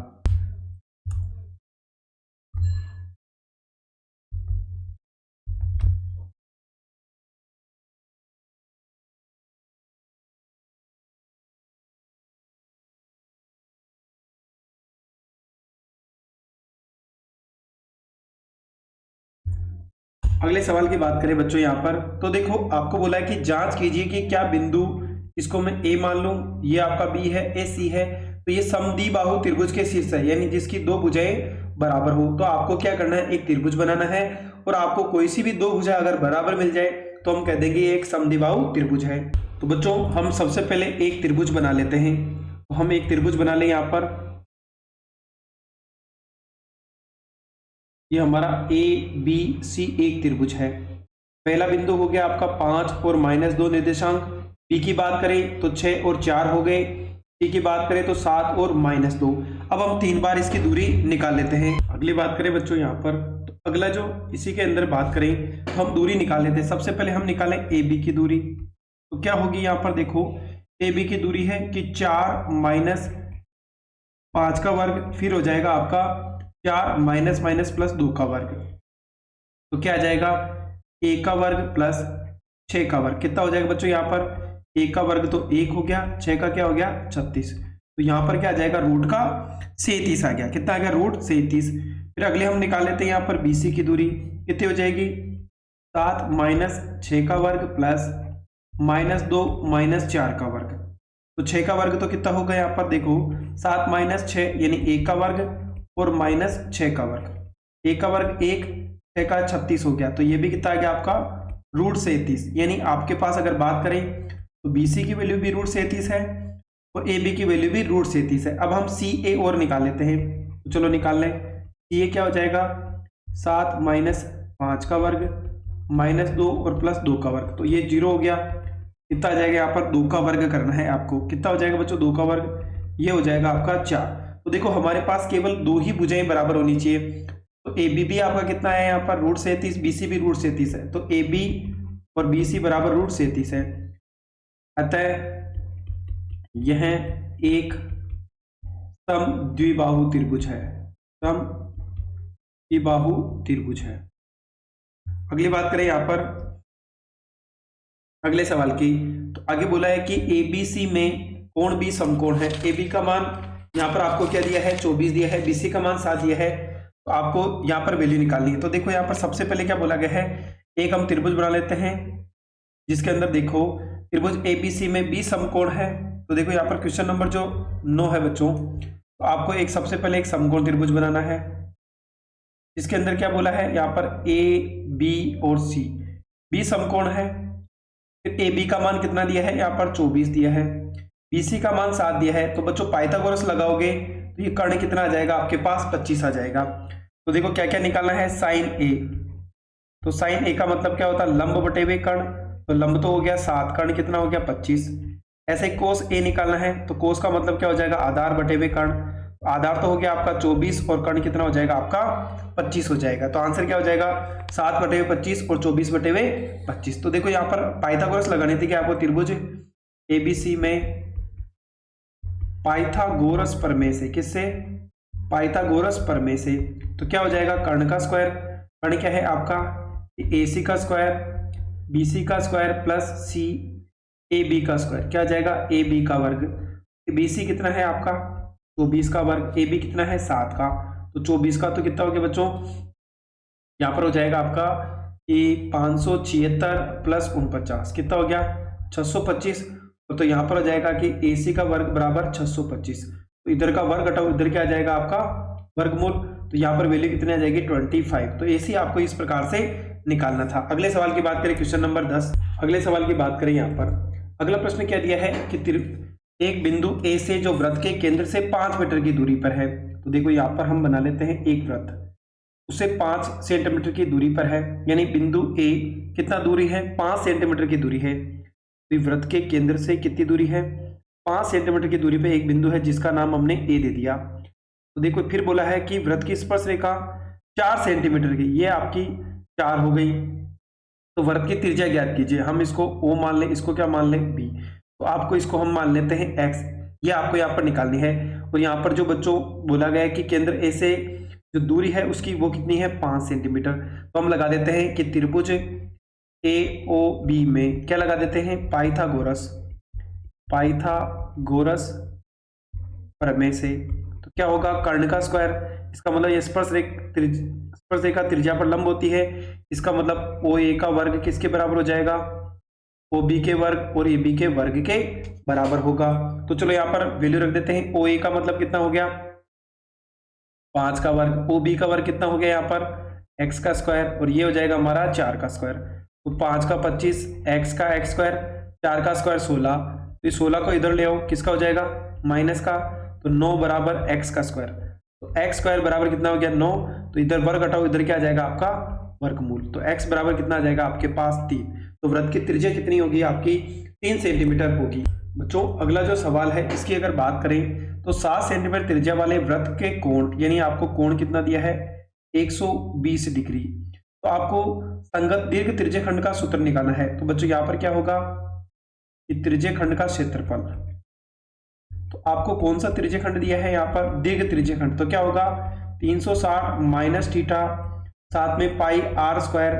अगले सवाल की बात करें बच्चों यहाँ पर, तो देखो आपको बोला है कि जांच कीजिए कि क्या बिंदु, इसको मैं A मान लूं, ये आपका B है, A C है, तो ये समद्विबाहु त्रिभुज के शीर्ष है, यानी जिसकी दो भुजाएं बराबर हो। तो आपको क्या करना है, एक त्रिभुज बनाना है, और आपको कोई सी भी दो भुजा अगर बराबर मिल जाए तो हम कह देंगे ये एक समद्विबाहु त्रिभुज है। तो बच्चों हम सबसे पहले एक त्रिभुज बना लेते हैं, तो हम एक त्रिभुज बना लें यहाँ पर, ये हमारा ABC एक त्रिभुज है। पहला बिंदु हो गया आपका 5 और -2 निर्देशांक, B की बात करें तो 6 और 4 हो गए, C की बात करें तो 7 और -2। अब हम 3 बार इसकी दूरी निकाल लेते हैं। अगली बात करें बच्चों यहाँ पर, तो अगला जो इसी के अंदर बात करें तो हम दूरी निकाल लेते हैं। सबसे पहले हम निकालें AB की दूरी, तो क्या होगी यहाँ पर देखो AB की दूरी है कि 4 - 5 का वर्ग, फिर हो जाएगा आपका 4 - +2 का वर्ग, तो क्या आ जाएगा A का वर्ग प्लस 6 का वर्ग, कितना हो जाएगा बच्चों यहाँ पर A का वर्ग तो 1 हो गया, 6 का क्या हो गया 36, तो यहाँ पर क्या आ जाएगा रूट का 37 आ गया, कितना आ गया रूट 37। फिर अगले हम निकाल लेते हैं यहाँ पर BC की दूरी, कितनी हो जाएगी 7 - 6 का वर्ग प्लस -2 - 4 का वर्ग, तो 6 का वर्ग तो कितना होगा यहाँ पर देखो 7 माइनस 6 यानी 1 का वर्ग और माइनस 6 का वर्ग। 1 का वर्ग 1, 6 का 36 हो गया। तो ये भी कितना आ गया आपका √37। यानी आपके पास अगर बात करें तो BC की वैल्यू भी √37 है और AB की वैल्यू भी √37 है। अब हम CA और निकाल लेते हैं, तो चलो निकाल लें। CA क्या हो जाएगा 7 माइनस 5 का वर्ग माइनस 2 और प्लस 2 का वर्ग। तो ये 0 हो गया। कितना आ जाएगा यहाँ पर 2 का वर्ग करना है आपको। कितना हो जाएगा बच्चों 2 का वर्ग, ये हो जाएगा आपका 4। तो देखो हमारे पास केवल 2 ही भुजाएं बराबर होनी चाहिए। तो AB भी आपका कितना है यहाँ पर √37, BC भी √37 है। तो AB और BC बराबर √37 है। अतः यह एक समद्विबाहु त्रिभुज है, समद्विबाहु त्रिभुज है। अगली बात करें यहाँ पर अगले सवाल की, तो आगे बोला है कि ABC में कोण B समकोण है। AB का मान यहाँ पर आपको क्या दिया है 24 दिया है, BC का मान 7 दिया है। तो आपको यहाँ पर वैल्यू निकालनी है। तो देखो यहाँ पर सबसे पहले क्या बोला गया है, एक हम त्रिभुज बना लेते हैं जिसके अंदर देखो त्रिभुज ABC में B समकोण है। तो देखो यहाँ पर क्वेश्चन नंबर जो 9 है बच्चों, तो आपको एक सबसे पहले एक समकोण त्रिभुज बनाना है जिसके अंदर क्या बोला है यहाँ पर A, B और C। B समकोण है, फिर AB का मान कितना दिया है यहाँ पर 24 दिया है, BC का मान 7 दिया है। तो बच्चों पाइथागोरस लगाओगे तो ये कर्ण कितना आ जाएगा आपके पास 25 आ जाएगा। तो देखो क्या क्या निकालना है साइन A। तो साइन A का मतलब क्या होता है लंब बटे हुए कर्ण। तो लंब तो हो गया 7, कर्ण कितना हो गया 25। ऐसे कोस A निकालना है, तो कोस का मतलब क्या हो जाएगा आधार बटे हुए कर्ण। आधार तो हो गया आपका 24 और कर्ण कितना हो जाएगा आपका 25 हो जाएगा। तो आंसर क्या हो जाएगा 7 बटे हुए 25 और 24 बटे हुए 25। तो देखो यहाँ पर पाइथागोरस लगानी थी कि आपको त्रिभुज ABC में पाइथागोरस प्रमेय से, किससे पाइथागोरस प्रमेय से। तो क्या हो जाएगा कर्ण का स्क्वायर, कर्ण क्या है आपका AC का स्क्वायर, BC का स्क्वायर प्लस C AB का स्क्वायर, क्या आ जाएगा AB का वर्ग। BC कितना है आपका 24 का वर्ग, AB कितना है 7 का। तो 24 का तो कितना हो गया बच्चों यहाँ पर हो जाएगा आपका कि 576 प्लस 49 कितना हो गया 625। तो यहाँ पर हो जाएगा कि AC का वर्ग बराबर 625। तो इधर का वर्ग घटाओ इधर क्या आ जाएगा आपका वर्गमूल। तो यहाँ पर वैल्यू कितनी आ जाएगी 25। तो AC आपको इस प्रकार से निकालना था। अगले सवाल की बात करें क्वेश्चन नंबर 10। अगले सवाल की बात करें यहाँ पर अगला प्रश्न क्या दिया है कि एक बिंदु A से जो वृत्त के केंद्र से 5 मीटर की दूरी पर है। तो देखो यहाँ पर हम बना लेते हैं एक वृत्त, उससे 5 सेंटीमीटर की दूरी पर है। यानी बिंदु A कितना दूरी है 5 सेंटीमीटर की दूरी है। तो वृत्त के केंद्र से कितनी दूरी है 5 सेंटीमीटर की दूरी पे एक बिंदु है जिसका नाम हमने A दे दिया। तो देखो फिर बोला है कि वृत्त की स्पर्श रेखा 4 सेंटीमीटर की, ये आपकी 4 हो गई। तो वृत्त की त्रिज्या ज्ञात कीजिए। हम इसको O मान लें, इसको क्या मान लें B। तो आपको इसको हम मान लेते हैं X, ये आपको यहाँ पर निकालनी है। और यहाँ पर जो बच्चों बोला गया है कि केंद्र A से जो दूरी है उसकी वो कितनी है 5 सेंटीमीटर। तो हम लगा देते हैं कि त्रिभुज AOB में क्या लगा देते हैं पाइथागोरस प्रमेय से। तो क्या होगा कर्ण का स्क्वायर, इसका मतलब ये स्पर्श रेखा त्रिज्या पर लंब होती है। इसका मतलब OA का वर्ग किसके बराबर हो जाएगा OB के वर्ग और AB के वर्ग के बराबर होगा। तो चलो यहाँ पर वैल्यू रख देते हैं। OA का मतलब कितना हो गया 5 का वर्ग, OB का वर्ग कितना हो गया यहाँ पर x का स्क्वायर और ये हो जाएगा हमारा 4 का स्क्वायर। तो 5 का 25, x का x स्क्वायर, 4 का स्क्वायर 16। तो इस 16 को इधर ले आओ, किसका हो जाएगा माइनस का। तो 9 बराबर x का स्क्वायर। तो x स्क्वायर बराबर कितना हो गया 9। तो इधर वर्ग हटाओ, इधर क्या आ जाएगा आपका वर्गमूल। तो x बराबर कितना आ जाएगा आपके पास 3। तो वृत्त की त्रिज्या कितनी होगी आपकी 3 सेंटीमीटर होगी। बच्चों अगला जो सवाल है इसकी अगर बात करें तो 7 सेंटीमीटर त्रिज्या वाले वृत्त के कोण, यानी आपको कोण कितना दिया है 120 डिग्री। तो आपको संगत दीर्घ त्रिज्यखंड का सूत्र निकालना है। तो बच्चों यहाँ पर क्या होगा कि त्रिज्यखंड का क्षेत्रफल। तो आपको कौन सा त्रिज्यखंड दिया है यहाँ पर दीर्घ त्रिज्यखंड। तो क्या होगा 360 माइनस थीटा साथ में पाई r स्क्वायर,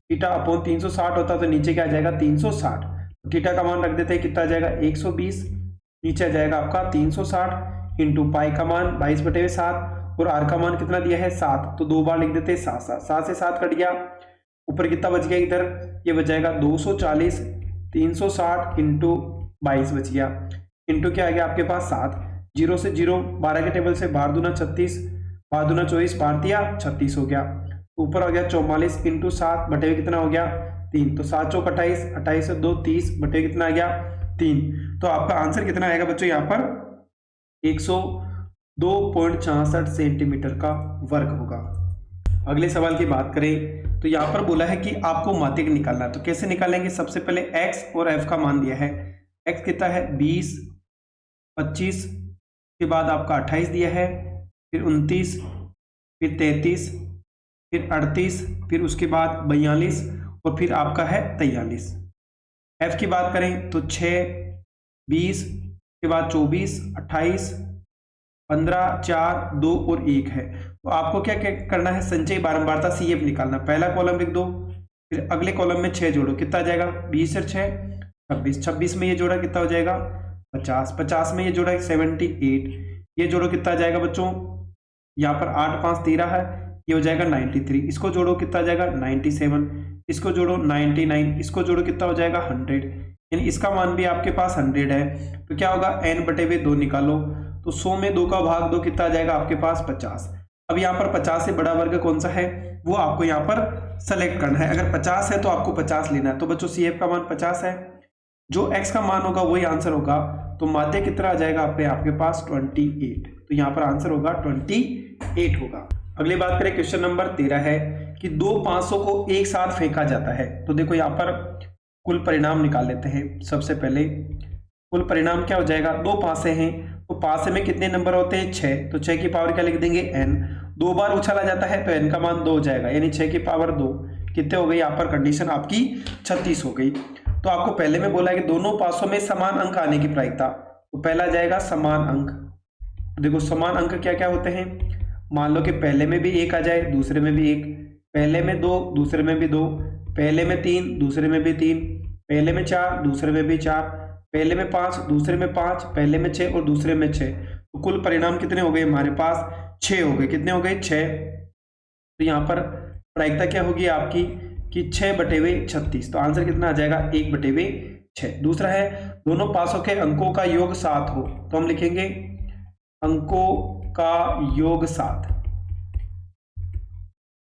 थीटा अपॉन 360 होता तो नीचे क्या आ जाएगा 360। तो थीटा का मान रख देते हैं कितना आ जाएगा 120, नीचे आ जाएगा आपका 360 इंटू पाई का मान 22/7 और r का मान कितना दिया है 7। तो 2 बार लिख देते हैं 7 से 7 कट गया, ऊपर कितना बच गया इधर ये बच जाएगा 240, 360 इंटू 22 बच गया। इंटू क्या आ गया आपके पास 7, 0 से 0, 12 के टेबल से 12 दूना 36, 12 दूना 24, 12 तिया 36 हो गया। ऊपर हो गया 44 इंटू 7 बटे कितना हो गया 3, तो 7 चौक 28, 28 से 2 30 बटे कितना आ गया 3। तो आपका आंसर कितना आएगा बच्चों यहाँ पर 102.66 सेंटीमीटर का वर्ग होगा। अगले सवाल की बात करें तो यहाँ पर बोला है कि आपको माध्यक निकालना है, तो कैसे निकालेंगे? सबसे पहले x और f का मान दिया है, x कितना है 20, 25 के बाद आपका 28 दिया है, फिर 29, फिर 33, फिर 38, फिर उसके बाद 42 और फिर आपका है 43। f की बात करें तो 6, 20 के बाद 24, 28, 15, 4, 2 और 1 है। तो आपको क्या क्या करना है? संचयी बारंबारता CF निकालना। पहला कॉलम लिख दो, फिर अगले कॉलम में 6 जोड़ो, कितना आ जाएगा 20 और 6 26, 26 में ये जोड़ा कितना हो जाएगा 50, 50 में ये जोड़ा 78, ये जोड़ो कितना आ जाएगा बच्चों यहाँ पर 8 5 13 है, ये हो जाएगा 93, इसको जोड़ो कितना आ जाएगा 97, इसको जोड़ो 99, इसको जोड़ो कितना हो जाएगा 100, यानी इसका मान भी आपके पास 100 है। तो क्या होगा n/2 निकालो, तो 100 में 2 का भाग दो, कितना आ जाएगा आपके पास 50। अब यहाँ पर 50 से बड़ा वर्ग कौन सा है वो आपको यहाँ पर सेलेक्ट करना है। अगर 50 है तो आपको 50 लेना है। तो बच्चों CF का मान 50 है, जो x का मान होगा वही आंसर होगा। तो माध्य कितना आ जाएगा आपके पास 28। तो यहाँ पर आंसर होगा 28 होगा। अगली बात करें, क्वेश्चन नंबर 13 है कि दो 500 को एक साथ फेंका जाता है। तो देखो यहाँ पर कुल परिणाम निकाल लेते हैं। सबसे पहले कुल परिणाम क्या हो जाएगा, दो पासे हैं तो पासे में कितने नंबर होते हैं 6, तो 6 की पावर क्या लिख देंगे n, 2 बार उछाला जाता है तो n का मान 2 हो जाएगा, यानी 6 की पावर 2 कितने हो गई, यहाँ पर कंडीशन आपकी 36 हो गई। तो आपको पहले में बोला है कि दोनों पासों में समान अंक आने की प्रायिकता, तो पहला जाएगा समान अंक। देखो समान अंक क्या क्या होते हैं, मान लो कि पहले में भी 1 आ जाए, दूसरे में भी 1, पहले में 2 दूसरे में भी 2, पहले में 3 दूसरे में भी 3, पहले में 4 दूसरे में भी 4, पहले में 5 दूसरे में 5, पहले में 6 और दूसरे में 6। तो कुल परिणाम कितने हो गए हमारे पास 6 हो गए। कितने हो गए 6। तो यहाँ पर प्रायिकता क्या होगी आपकी कि 6/36। तो आंसर कितना आ जाएगा 1/6। दूसरा है दोनों पासों के अंकों का योग 7 हो, तो हम लिखेंगे अंकों का योग 7।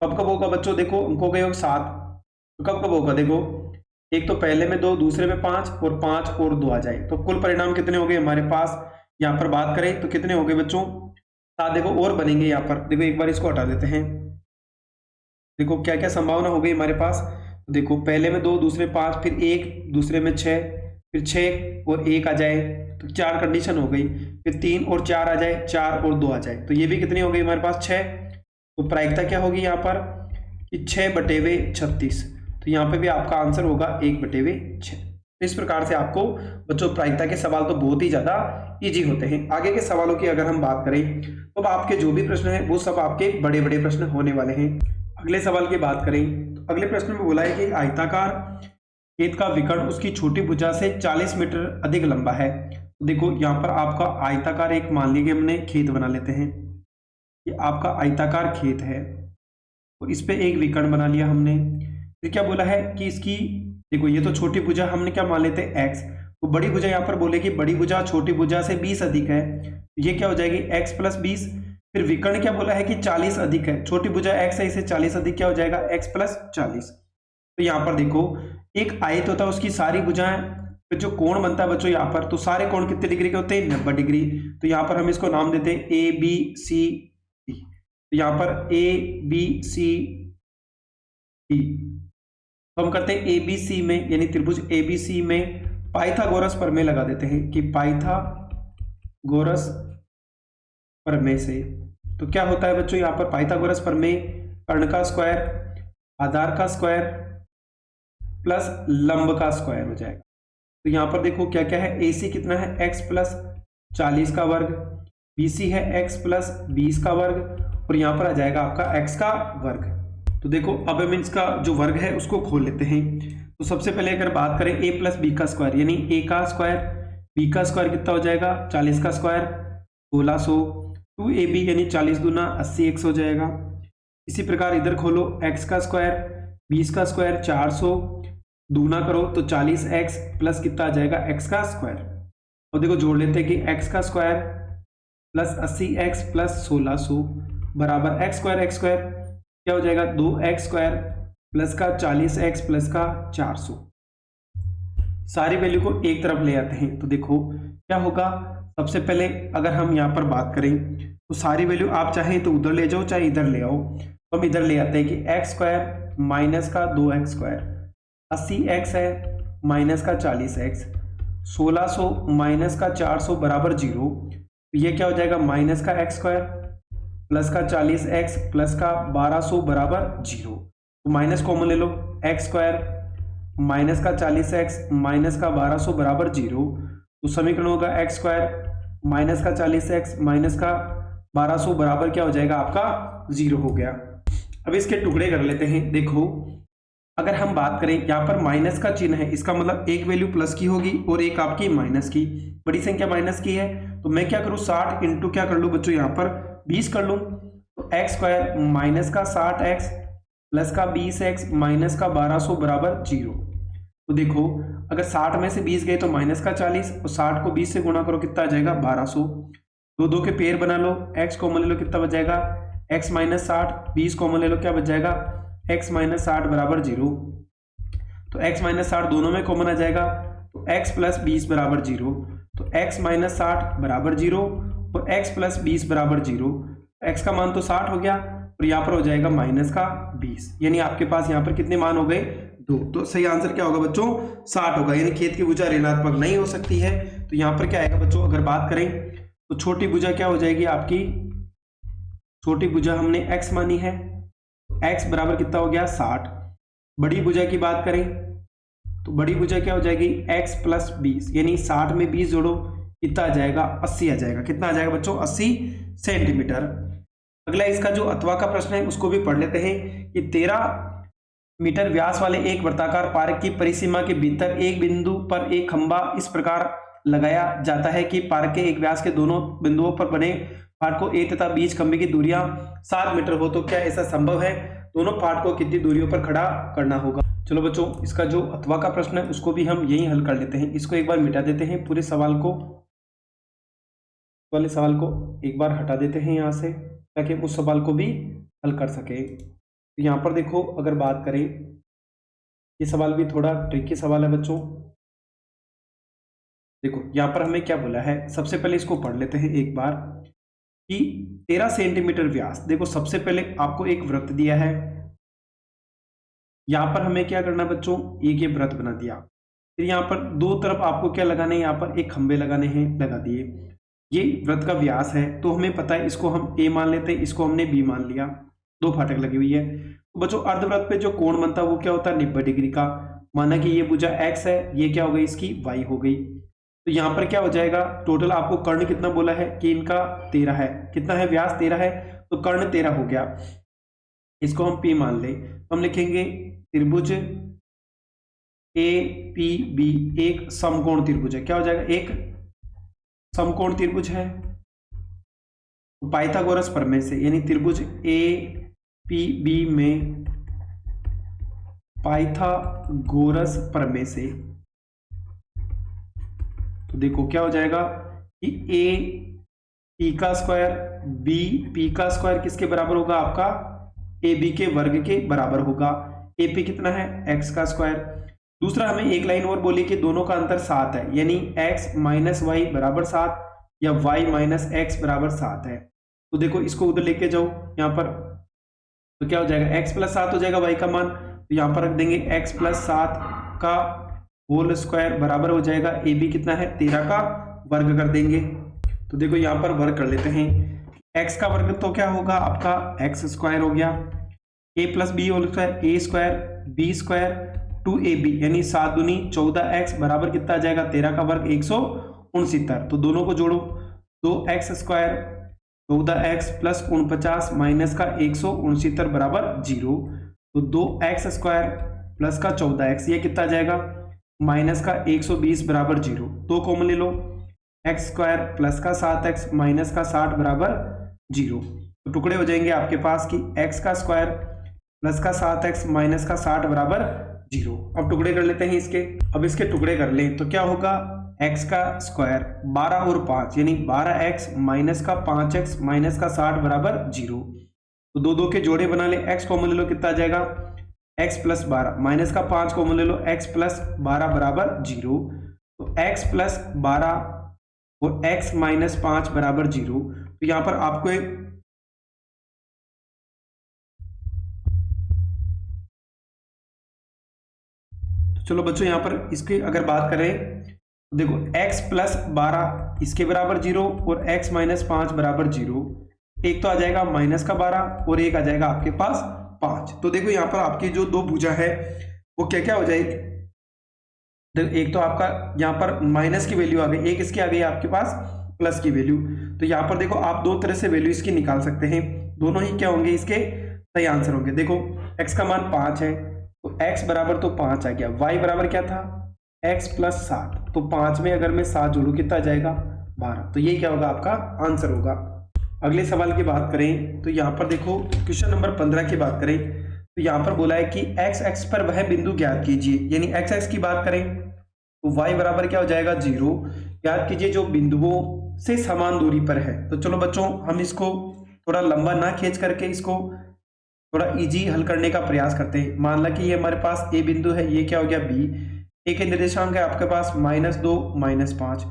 कब कब होगा बच्चों, देखो अंकों का योग 7 तो कब कब होगा, देखो एक तो पहले में 2 दूसरे में 5 और 5 और 2 आ जाए। तो कुल परिणाम कितने हो गए हमारे पास, यहाँ पर बात करें तो कितने हो गए बच्चों 7। देखो और बनेंगे यहाँ पर, देखो एक बार इसको हटा देते हैं। देखो क्या क्या संभावना हो गई हमारे पास, देखो पहले में 2 दूसरे में 5, फिर 1 दूसरे में 6, फिर 6 और 1 आ जाए तो 4 कंडीशन हो गई, फिर 3 और 4 आ जाए, 4 और 2 आ जाए, तो ये भी कितनी हो गई हमारे पास 6। तो प्रायिकता क्या होगी यहाँ पर कि 6/36। तो यहाँ पे भी आपका आंसर होगा 1/6। इस प्रकार से आपको बच्चों प्रायिकता के सवाल तो बहुत ही ज्यादा इजी होते हैं। आगे के सवालों की अगर हम बात करें तो आपके जो भी प्रश्न है वो सब आपके बड़े बड़े प्रश्न होने वाले हैं। अगले सवाल की बात करें तो अगले प्रश्न में बोला है कि आयताकार खेत का विकर्ण उसकी छोटी भुजा से 40 मीटर अधिक लंबा है। तो देखो यहाँ पर आपका आयताकार एक मान लीजिए हमने खेत बना लेते हैं, ये आपका आयताकार खेत है और इस पे एक विकर्ण बना लिया हमने। फिर क्या बोला है कि इसकी देखो ये तो छोटी भुजा हमने क्या मान लेते हैं x, तो बड़ी भुजा यहाँ पर बोले कि बड़ी भुजा छोटी भुजा से 20 अधिक है, ये क्या हो जाएगी x + 20। फिर विकर्ण क्या बोला है कि 40 अधिक है, छोटी भुजा x है इसे 40 अधिक क्या हो जाएगा x + 40। तो यहाँ पर देखो एक आयत होता है उसकी सारी भुजाएं, फिर जो कोण बनता है बच्चों यहाँ पर, तो सारे कोण कितने डिग्री के होते हैं 90 डिग्री। तो यहाँ पर हम इसको नाम देते हैं ABCD। तो यहाँ पर ABCD तो हम करते हैं ABC में, यानी त्रिभुज ABC में पाइथागोरस प्रमेय लगा देते हैं कि पाइथागोरस प्रमेय से तो क्या होता है बच्चों यहाँ पर पाइथागोरस प्रमेय कर्ण का स्क्वायर, आधार का स्क्वायर प्लस लंब का स्क्वायर हो जाएगा। तो यहाँ पर देखो क्या क्या है, AC कितना है x + 40 का वर्ग, BC है x + 20 का वर्ग और यहाँ पर आ जाएगा आपका x का वर्ग। तो देखो अब हम इसका जो वर्ग है उसको खोल लेते हैं। तो सबसे पहले अगर बात करें a + b का स्क्वायर, यानी a का स्क्वायर b का स्क्वायर कितना हो जाएगा 40 का स्क्वायर 1600, 2ab यानी 40 दूना 80 x हो जाएगा। इसी प्रकार इधर खोलो x का स्क्वायर 20 का स्क्वायर 400, दूना करो तो 40x प्लस कितना आ जाएगा x का स्क्वायर। और देखो जोड़ लेते हैं कि एक्स का स्क्वायर प्लस 80x प्लस 1600 बराबर एक्स स्क्वायर क्या हो जाएगा 2x स्क्वायर प्लस का 40x प्लस का 400। सारी वैल्यू को एक तरफ ले आते हैं तो देखो क्या होगा। सबसे पहले अगर हम यहाँ पर बात करें तो सारी वैल्यू आप चाहे तो उधर ले जाओ चाहे इधर ले आओ, तो हम इधर ले आते हैं कि एक्स स्क्वायर माइनस का 2x स्क्वायर 80x है माइनस का 40x 1600 माइनस का 400 बराबर 0। ये क्या हो जाएगा माइनस का एक्स स्क्वायर प्लस का 40x प्लस का 1200 बराबर 0। तो माइनस कॉमन ले लो, एक्स स्क्वायर माइनस का 40x माइनस का 1200 बराबर 0। तो समीकरण होगा एक्स स्क्वायर माइनस का 40x माइनस का 1200 बराबर क्या हो जाएगा आपका 0 हो गया। अब इसके टुकड़े कर लेते हैं। देखो अगर हम बात करें यहाँ पर माइनस का चिन्ह है, इसका मतलब एक वैल्यू प्लस की होगी और एक आपकी माइनस की। बड़ी संख्या माइनस की है तो मैं क्या करूँ 60 इंटू क्या कर लूँ बच्चों यहाँ पर 20 कर लूँ। तो एक्स स्क्वायर माइनस का 60x प्लस का 20x माइनस का 1200 बराबर 0। तो देखो अगर 60 में से 20 गए तो माइनस का 40 और 60 को 20 से गुणा करो कितना आ जाएगा 1200। दो दो के पेयर बना लो, x कॉमन ले लो कितना बच जाएगा x माइनस 60, 20 कॉमन ले लो क्या बच जाएगा x माइनस 60 बराबर 0। तो x माइनस 60 दोनों में कॉमन आ जाएगा तो x प्लस 20 बराबर 0। तो x माइनस 60 बराबर 0 और x प्लस 20 बराबर 0। x का मान तो 60 हो गया और यहाँ पर हो जाएगा माइनस का 20, यानी आपके पास यहाँ पर कितने मान हो गए 2। तो सही आंसर क्या होगा बच्चों 60 होगा, यानी खेत की भुजा ऋणात्मक नहीं हो सकती है। तो यहाँ पर क्या आएगा बच्चों, अगर बात करें तो छोटी भुजा क्या हो जाएगी आपकी, छोटी भुजा हमने x मानी है, x बराबर कितना हो गया 60। बड़ी भुजा की बात करें तो बड़ी भुजा क्या हो जाएगी x प्लस 20, यानी 60 में 20 जोड़ो कितना आ जाएगा 80 आ जाएगा। कितना आ जाएगा बच्चों 80 सेंटीमीटर। अगला इसका जो अथवा का प्रश्न है उसको भी पढ़ लेते हैं कि 13 मीटर व्यास वाले एक वृत्ताकार पार्क की परिसीमा के भीतर एक बिंदु पर एक खंभा इस प्रकार लगाया जाता है कि पार्क के एक व्यास के दोनों बिंदुओं पर बने फाटकों ए तथा बीच खंभे की दूरियां 7 मीटर हो। तो क्या ऐसा संभव है, दोनों फाटकों कितनी दूरियों पर खड़ा करना होगा। चलो बच्चों इसका जो अथवा का प्रश्न है उसको भी हम यही हल कर लेते हैं। इसको एक बार मिटा देते हैं, पूरे सवाल को वाले सवाल को एक बार हटा देते हैं यहाँ से ताकि उस सवाल को भी हल कर सके। तो यहाँ पर देखो अगर बात करें ये सवाल भी थोड़ा ट्रिकी सवाल है बच्चों। देखो यहाँ पर हमें क्या बोला है, सबसे पहले इसको पढ़ लेते हैं एक बार कि 13 सेंटीमीटर व्यास। देखो सबसे पहले आपको एक वृत्त दिया है, यहाँ पर हमें क्या करना बच्चों एक ये वृत्त बना दिया। फिर यहाँ पर दो तरफ आपको क्या लगाने हैं, यहाँ पर एक खंबे लगाने हैं, लगा दिए। ये वृत्त का व्यास है तो हमें पता है इसको हम a मान लेते हैं, इसको हमने b मान लिया। दो फाटक लगी हुई है तो बच्चों अर्धवृत्त पे जो कोण बनता है वो क्या होता है 90 डिग्री का। माना कि ये भुजा x है, ये क्या हो गई इसकी y हो गई। तो यहाँ पर क्या हो जाएगा टोटल आपको कर्ण कितना बोला है कि इनका 13 है, कितना है व्यास 13 है तो कर्ण 13 हो गया। इसको हम p मान ले तो हम लिखेंगे त्रिभुज APB एक समकोण त्रिभुज है। क्या हो जाएगा एक समकोण त्रिभुज है पाइथागोरस प्रमेय से, यानी त्रिभुज APB में पाइथागोरस प्रमेय से। तो देखो क्या हो जाएगा कि a p का स्क्वायर b p का स्क्वायर किसके बराबर होगा आपका ab के वर्ग के बराबर होगा। ap कितना है x का स्क्वायर। दूसरा हमें एक लाइन और बोली कि दोनों का अंतर 7 है, यानी x माइनस वाई बराबर 7 या y माइनस एक्स बराबर 7 है। तो देखो इसको उधर लेके जाओ यहाँ पर तो क्या हो जाएगा x प्लस 7 हो जाएगा y का मान। तो यहाँ पर रख देंगे x प्लस 7 का होल स्क्वायर बराबर हो जाएगा ab कितना है 13 का वर्ग कर देंगे। तो देखो यहाँ पर वर्ग कर लेते हैं, x का वर्ग तो क्या होगा आपका x स्क्वायर हो गया, a plus b whole square a square b square 2ab यानी 7 दूनी 14x बराबर कितना आ जाएगा 13 का वर्ग 169। तो दोनों को जोड़ो 2x square 14x plus 49 minus का 169 बराबर 0। तो 2x स्क्वायर प्लस का 14x ये कितना आ जाएगा माइनस का 120 बराबर 0। दो कॉमन ले लो x स्क्वायर प्लस का 7x माइनस का 60 बराबर 0। तो टुकड़े हो जाएंगे आपके पास कि x का स्क्वायर प्लस का 7x माइनस का 60 बराबर 0। अब टुकड़े कर लेते हैं इसके। अब इसके टुकड़े कर लें तो क्या होगा x का स्क्वायर 12 और 5 यानी 12x माइनस का 5x माइनस का 60 बराबर 0। तो दो दो के जोड़े बना ले, x कॉमन ले लो, कितना आ जाएगा x प्लस 12 माइनस का 5 कॉमन ले लो, x प्लस 12 बराबर 0। तो x प्लस 12 और x माइनस 5 बराबर 0। तो यहां पर आपको एक चलो बच्चों यहां पर इसकी अगर बात करें तो देखो x प्लस 12 इसके बराबर 0 और x माइनस 5 बराबर 0। एक तो आ जाएगा माइनस का 12 और एक आ जाएगा आपके पास 5। तो देखो यहां पर आपकी जो दो भुजा है वो क्या क्या हो जाएगी। देखो एक तो आपका यहां पर माइनस की वैल्यू आ गई, एक इसकी आ गई आपके पास प्लस की वैल्यू। तो यहां पर देखो आप दो तरह से वैल्यू इसकी निकाल सकते हैं, दोनों ही क्या होंगे इसके सही आंसर होंगे। देखो x का मान 5 है तो x बराबर तो 5 आ गया, y बराबर क्या था x प्लस 7। तो 5 में अगर मैं 7 जोड़ू कितना आ जाएगा 12। तो ये क्या होगा आपका आंसर होगा। अगले सवाल की बात करें तो यहाँ पर देखो क्वेश्चन नंबर 15 की बात करें तो यहाँ पर बोला है कि x एक्स पर वह बिंदु ज्ञात कीजिए, यानी x एक्स की बात करें तो y बराबर क्या हो जाएगा 0। याद कीजिए जो बिंदुओं से समान दूरी पर है। तो चलो बच्चों हम इसको थोड़ा लंबा ना खींच करके इसको थोड़ा इजी हल करने का प्रयास करते हैं। मान ला कि ये हमारे पास ए बिंदु है, ये क्या हो गया बी, ए के निर्देशांक है आपके पास -2 -5,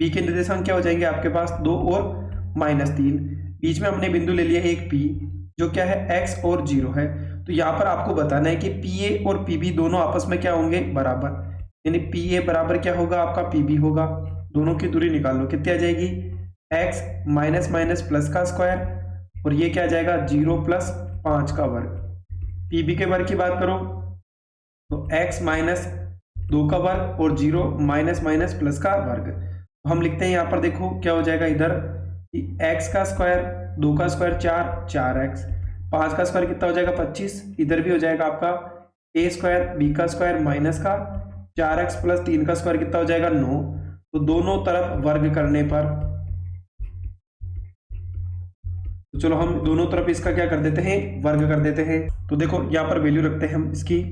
बी के निर्देशांक क्या हो जाएंगे आपके पास 2 और -3। बीच में हमने बिंदु ले लिया एक पी जो क्या है x और 0 है। तो यहाँ पर आपको बताना है कि पी ए और पी बी दोनों आपस में क्या होंगे बराबर, यानी पी ए बराबर क्या होगा आपका पी बी होगा। दोनों की दूरी निकाल लो, कितनी आ जाएगी x माइनस माइनस प्लस का स्क्वायर और ये क्या आ जाएगा 0 प्लस 5 का वर्ग। पीबी के वर्ग की बात करो तो x माइनस 2 का वर्ग और 0 माइनस माइनस प्लस का वर्ग। तो हम लिखते हैं यहाँ पर देखो क्या हो जाएगा इधर कि x का स्क्वायर 2 का स्क्वायर 4x 5 का स्क्वायर कितना हो जाएगा 25। इधर भी हो जाएगा आपका a स्क्वायर b का स्क्वायर माइनस का 4x प्लस 3 का स्क्वायर कितना हो जाएगा 9। तो दोनों तरफ वर्ग करने पर तो चलो हम दोनों तरफ इसका क्या कर देते हैं वर्ग कर देते हैं। तो देखो यहाँ पर वैल्यू रखते हैं हम इसकी,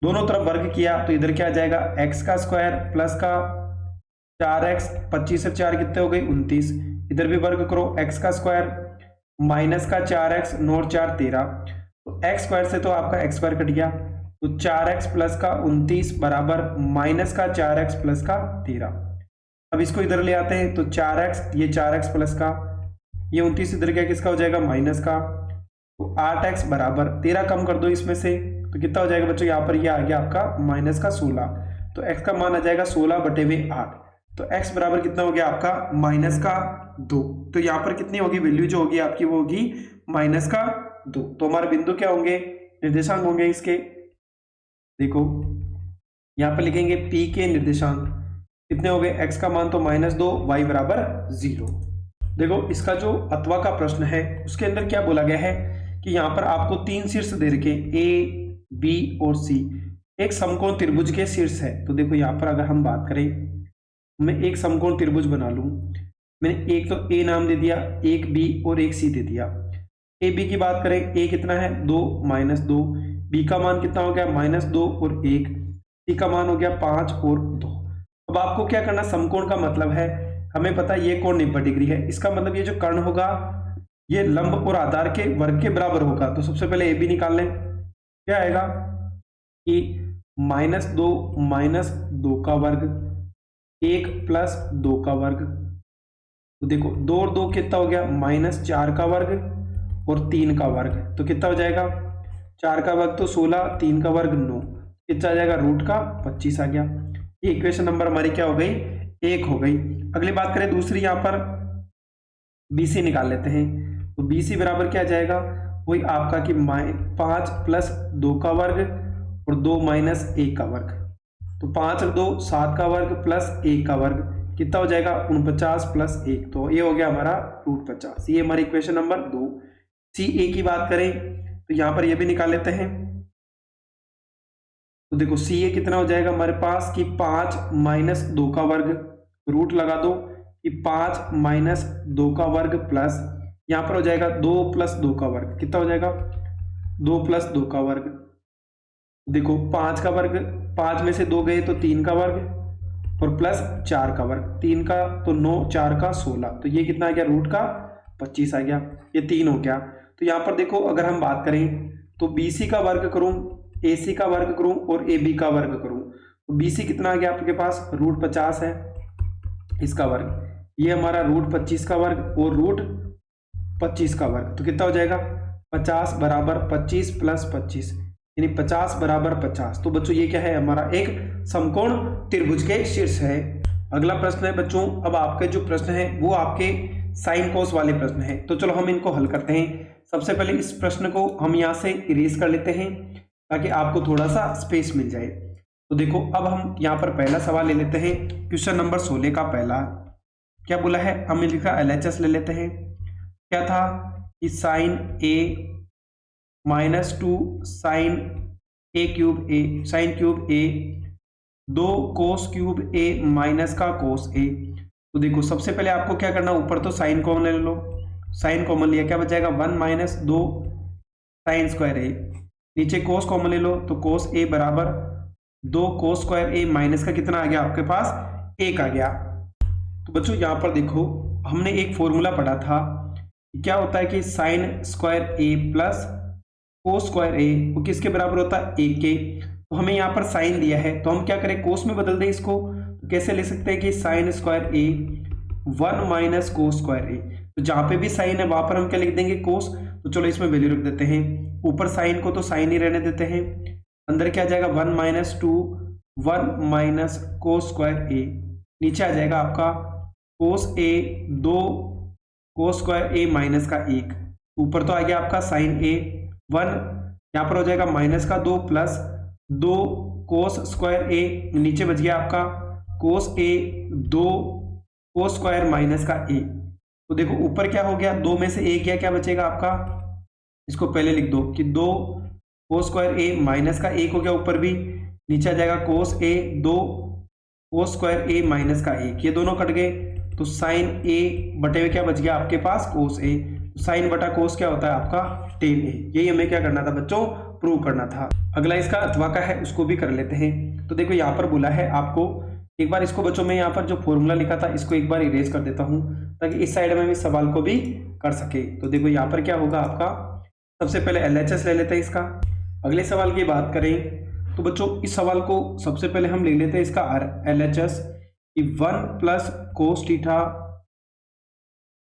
दोनों तरफ वर्ग किया तो इधर क्या आ जाएगा x का स्क्वायर प्लस का 4x 25 से 4 कितने हो गए 29। इधर भी वर्ग करो x का स्क्वायर माइनस का 4x 9 और 4 13। तो x स्क्वायर से तो आपका x स्क्वायर कट गया तो 4x प्लस का 29 बराबर माइनस का 4x प्लस का 13। अब इसको इधर ले आते हैं तो 4x ये 4x प्लस का ये 29 इधर क्या किसका हो जाएगा माइनस का। तो 8x बराबर 13 कम कर दो इसमें से तो कितना हो जाएगा बच्चों यहाँ पर ये आ गया आपका माइनस का 16। तो x का मान आ जाएगा 16/8। तो x बराबर कितना हो गया आपका माइनस का 2। तो यहाँ पर कितनी होगी वैल्यू जो होगी आपकी वो होगी माइनस का 2। तो हमारे बिंदु क्या होंगे निर्देशांक होंगे इसके, देखो यहाँ पर लिखेंगे p के निर्देशांक कितने हो गए x का मान तो -2 y बराबर 0। देखो इसका जो अथवा का प्रश्न है उसके अंदर क्या बोला गया है कि यहाँ पर आपको 3 शीर्ष दे रखे a b और c, एक समकोण त्रिभुज के शीर्ष है। तो देखो यहाँ पर अगर हम बात करें मैं एक समकोण त्रिभुज बना लूं, मैंने एक तो a नाम दे दिया, एक b और एक c दे दिया। a b की बात करें a कितना है 2 -2, b का मान कितना हो गया -2 और 1, c का मान हो गया 5 और 2। अब आपको क्या करना, समकोण का मतलब है हमें पता है ये कोण 90 डिग्री है, इसका मतलब ये जो कर्ण होगा ये लंब और आधार के वर्ग के बराबर होगा। तो सबसे पहले ए बी निकाल लें, क्या आएगा कि -2 का वर्ग 1 + 2 का वर्ग। तो देखो 2 और 2 कितना हो गया -4 का वर्ग और 3 का वर्ग। तो कितना हो जाएगा 4 का वर्ग तो 16, 3 का वर्ग 9, कितना आ जाएगा √25 आ गया। ये इक्वेशन नंबर हमारी क्या हो गई 1 हो गई। अगली बात करें दूसरी, यहाँ पर BC निकाल लेते हैं। तो BC बराबर क्या आ जाएगा वही आपका कि 5 + 2 का वर्ग और 2 - 1 का वर्ग। तो 5 और 2 7 का वर्ग प्लस 1 का वर्ग कितना हो जाएगा 49 + 1। तो ये हो गया हमारा √50। ये हमारी इक्वेशन नंबर 2। CA की बात करें तो यहाँ पर ये भी निकाल लेते हैं। तो देखो CA कितना हो जाएगा हमारे पास कि 5 - 2 का वर्ग, रूट लगा दो कि 5 - 2 का वर्ग प्लस यहाँ पर हो जाएगा 2 + 2 का वर्ग, कितना हो जाएगा 2 + 2 का वर्ग। देखो 5 का वर्ग 5 में से 2 गए तो 3 का वर्ग और प्लस 4 का वर्ग, 3 का तो 9, 4 का 16, तो ये कितना आ गया रूट का 25 आ गया, ये 3 हो गया। तो यहाँ पर देखो अगर हम बात करें तो BC का वर्ग करूं, AC का वर्ग करूं और AB का वर्ग करूं, तो BC कितना आ गया आपके पास रूट 50 है, इसका वर्ग, ये हमारा रूट 25 का वर्ग और रूट 25 का वर्ग, तो कितना हो जाएगा 50 बराबर 25 प्लस 25 यानी 50 बराबर 50। तो बच्चों ये क्या है हमारा एक समकोण त्रिभुज के शीर्ष है। अगला प्रश्न है बच्चों, अब आपके जो प्रश्न है वो आपके साइन कोस वाले प्रश्न है, तो चलो हम इनको हल करते हैं। सबसे पहले इस प्रश्न को हम यहाँ से इरेज कर लेते हैं ताकि आपको थोड़ा सा स्पेस मिल जाए। तो देखो अब हम यहाँ पर पहला सवाल ले लेते हैं, क्वेश्चन नंबर 16 का पहला क्या बोला है, हम लिखा LHS ले लेते हैं। क्या था कि sine A -2 sine A cube A, sine cube A 2 cos cube A minus का कोस A। तो देखो सबसे पहले आपको क्या करना, ऊपर तो साइन कॉमन ले लो, साइन कॉमन लिया क्या बचेगा 1 माइनस 2 साइन स्क्वायर A, नीचे कोस कॉमन ले लो तो कोस A बराबर 2 कोस स्क्वायर A माइनस का कितना आ गया आपके पास 1 आ गया। तो बच्चों यहाँ पर देखो हमने एक फॉर्मूला पढ़ा था, क्या होता है कि sine square A plus cos square A वो किसके बराबर होता है 1 के। तो हमें यहाँ पर साइन दिया है तो हम क्या करें कोस में बदल दें इसको, तो कैसे ले सकते हैं कि sine square A 1 minus cos square A, तो जहाँ पे भी साइन है वहां पर हम क्या लिख देंगे कोस। तो चलो इसमें वैल्यू रख देते हैं, ऊपर साइन को तो साइन ही रहने देते हैं, अंदर क्या आ जाएगा 1 minus 2 1 minus cos square A, नीचे आ जाएगा आपका कोस A 2 cos square A minus का 1, ऊपर तो आ गया आपका साइन A 1, यहाँ पर हो जाएगा माइनस का 2 प्लस 2 कोस स्क्वायर A, नीचे बच गया आपका कोस A 2 कोस स्क्वायर माइनस का A। तो देखो ऊपर क्या हो गया 2 में से 1 गया, क्या बचेगा आपका, इसको पहले लिख दो कि 2 कोस स्क्वायर A माइनस का 1 हो गया ऊपर भी, नीचे आ जाएगा कोस A 2 cos square A minus का 1, ये दोनों कट गए तो साइन A बटे हुए क्या बच गया आपके पास कोस A, तो साइन बटा कोस क्या होता है आपका टेन A। यही हमें क्या करना था बच्चों प्रूव करना था। अगला इसका अथवा का है उसको भी कर लेते हैं। तो देखो यहाँ पर बोला है आपको, एक बार इसको बच्चों में यहाँ पर जो फॉर्मूला लिखा था इसको एक बार इरेज कर देता हूँ ताकि इस साइड में भी सवाल को भी कर सके। तो देखो यहाँ पर क्या होगा आपका, सबसे पहले LHS ले लेते हैं इसका। अगले सवाल की बात करें तो बच्चों इस सवाल को सबसे पहले हम ले लेते हैं इसका LHS कि 1 plus cos theta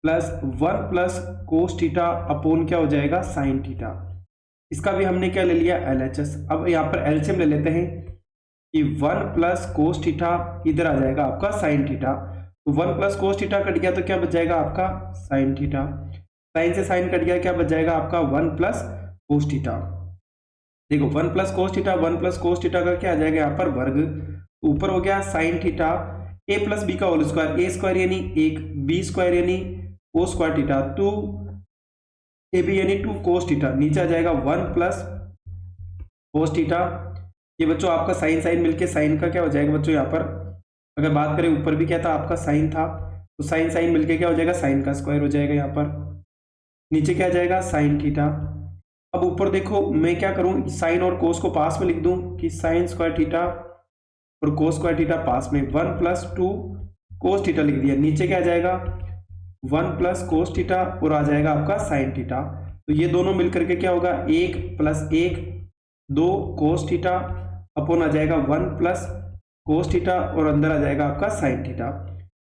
plus 1 plus cos theta upon क्या हो जाएगा साइन थीटा, इसका भी हमने क्या ले लिया LHS। अब यहाँ पर एलसीएम ले लेते हैं कि 1 प्लस कोस थीटा इधर आ जाएगा आपका साइन थीटा, तो 1 प्लस कोस थीटा कट गया तो क्या बच जाएगा आपका साइन थीटा, साइन से साइन कट गया क्या बच जाएगा आपका 1 प्लस कोस थीटा। देखो 1 plus cos theta 1 plus cos theta का क्या आ जाएगा यहाँ पर वर्ग, ऊपर हो गया sine theta a plus b का होल स्क्वायर, a स्क्वायर यानी 1 b स्क्वायर यानी कोस स्क्वायर थीटा 2 ab यानी 2 कोस थीटा, नीचे आ जाएगा 1 प्लस कोस थीटा। ये बच्चों आपका साइन साइन मिलके साइन का क्या हो जाएगा बच्चों, यहाँ पर अगर बात करें ऊपर भी क्या था आपका साइन था, तो साइन साइन मिलके क्या हो जाएगा साइन का स्क्वायर हो जाएगा, यहाँ पर नीचे क्या आ जाएगा साइन थीटा। अब ऊपर देखो मैं क्या करूं, साइन और कोस को पास में लिख दूं कि साइन स्क्वायर थीटा और कोस स्क्वायर थीटा पास में 1 प्लस 2 कोस थीटा लिख दिया, नीचे क्या आ जाएगा 1 प्लस कोस थीटा और आ जाएगा आपका साइन थीटा। तो ये दोनों मिलकर के क्या होगा 1 प्लस 1 2 कोस थीटा अपॉन आ जाएगा 1 प्लस कोस थीटा और अंदर आ जाएगा आपका साइन थीटा।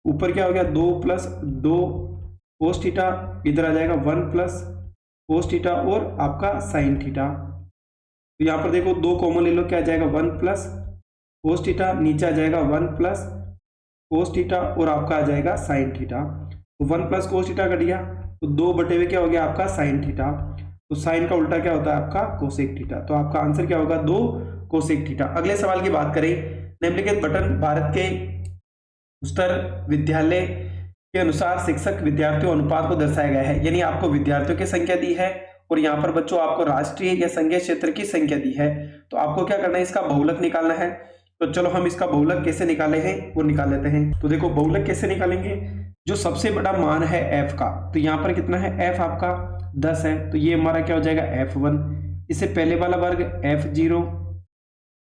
ऊपर क्या हो गया 2 प्लस 2 कोस थीटा, इधर आ जाएगा 1 प्लस कोस थीटा और आपका साइन थीटा। तो यहाँ पर देखो 2 कॉमन ले लो, क्या आ जाएगा 1 प्लस कोस थीटा, नीचे आ जाएगा 1 प्लस कोस थीटा और आपका आ जाएगा साइन थीटा। तो 1 प्लस कोस थीटा कट गया तो 2 बटे हुए क्या हो गया आपका साइन थीटा, तो साइन का उल्टा क्या होता है आपका कोसेक थीटा। तो आपका आंसर क्या होगा 2 कोसेक थीटा। अगले सवाल की बात करें, निम्नलिखित बटन भारत के उच्चतर विद्यालय के अनुसार शिक्षक विद्यार्थियों अनुपात को दर्शाया गया है, यानी आपको विद्यार्थियों की संख्या दी है और यहाँ पर बच्चों आपको राष्ट्रीय या संघीय क्षेत्र की संख्या दी है। तो आपको क्या करना है इसका बहुलक निकालना है। तो चलो हम इसका बहुलक कैसे निकाले हैं वो निकाल लेते हैं। तो देखो बहुलक कैसे निकालेंगे, जो सबसे बड़ा मान है f का, तो यहाँ पर कितना है f आपका 10 है, तो ये हमारा क्या हो जाएगा f1, इससे पहले वाला वर्ग f0,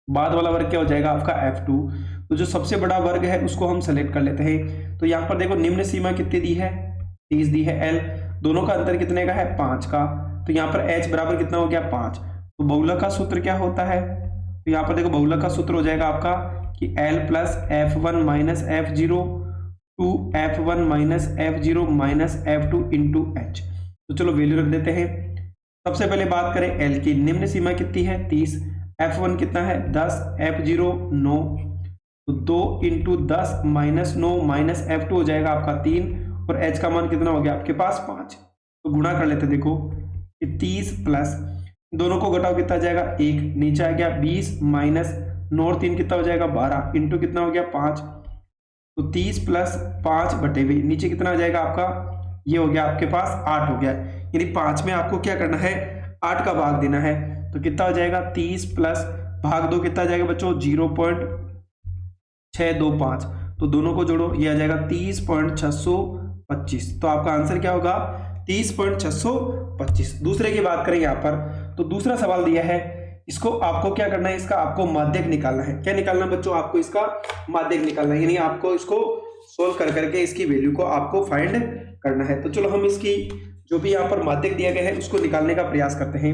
बाद वाला वर्ग क्या हो जाएगा आपका f2। तो जो सबसे बड़ा वर्ग है उसको हम सेलेक्ट कर लेते हैं। तो यहाँ पर देखो निम्न सीमा कितनी दी है, 30 दी है। एल दोनों का अंतर कितने का है, 5 का। तो यहाँ पर एच बराबर कितना हो गया, 5। तो बहुलक का सूत्र क्या होता है, तो यहाँ पर देखो बहुलक का सूत्र हो जाएगा आपका कि L plus F1 minus F0 two F1 minus F0 minus F2 into H। तो चलो वैल्यू रख देते हैं। सबसे पहले बात करें L की, निम्न सीमा कितनी है, 30। F1 कितना है, 10, F0 9, तो 2 इंटू 10 माइनस 9 माइनस F2 हो जाएगा आपका 3, और H का मान कितना हो गया आपके पास, 5। तो गुणा कर लेते देखो कि 30 प्लस दोनों को घटाओ कितना जाएगा, 1, नीचे आ गया 20 माइनस 9 और 3 कितना हो जाएगा, 12 इंटू कितना हो गया, 5। तो 30 प्लस 5 बटे हुए नीचे कितना आ जाएगा आपका, ये हो गया आपके पास 8 हो गया। यानी 5 में आपको क्या करना है, 8 का भाग देना है। तो कितना हो जाएगा, 30 प्लस भाग 2 कितना आ जाएगा बच्चों, 0.625। तो दोनों को जोड़ो, ये आ जाएगा 30.625। तो आपका आंसर क्या होगा, 30.625। दूसरे की बात करें यहाँ पर, तो दूसरा सवाल दिया है, इसको आपको क्या करना है, इसका आपको माध्यक निकालना है। क्या निकालना बच्चों, आपको इसका माध्यक निकालना है, यानी आपको इसको सोल्व कर करके इसकी वैल्यू को आपको फाइंड करना है। तो चलो हम इसकी जो भी यहाँ पर माध्यक दिया गया है उसको निकालने का प्रयास करते हैं।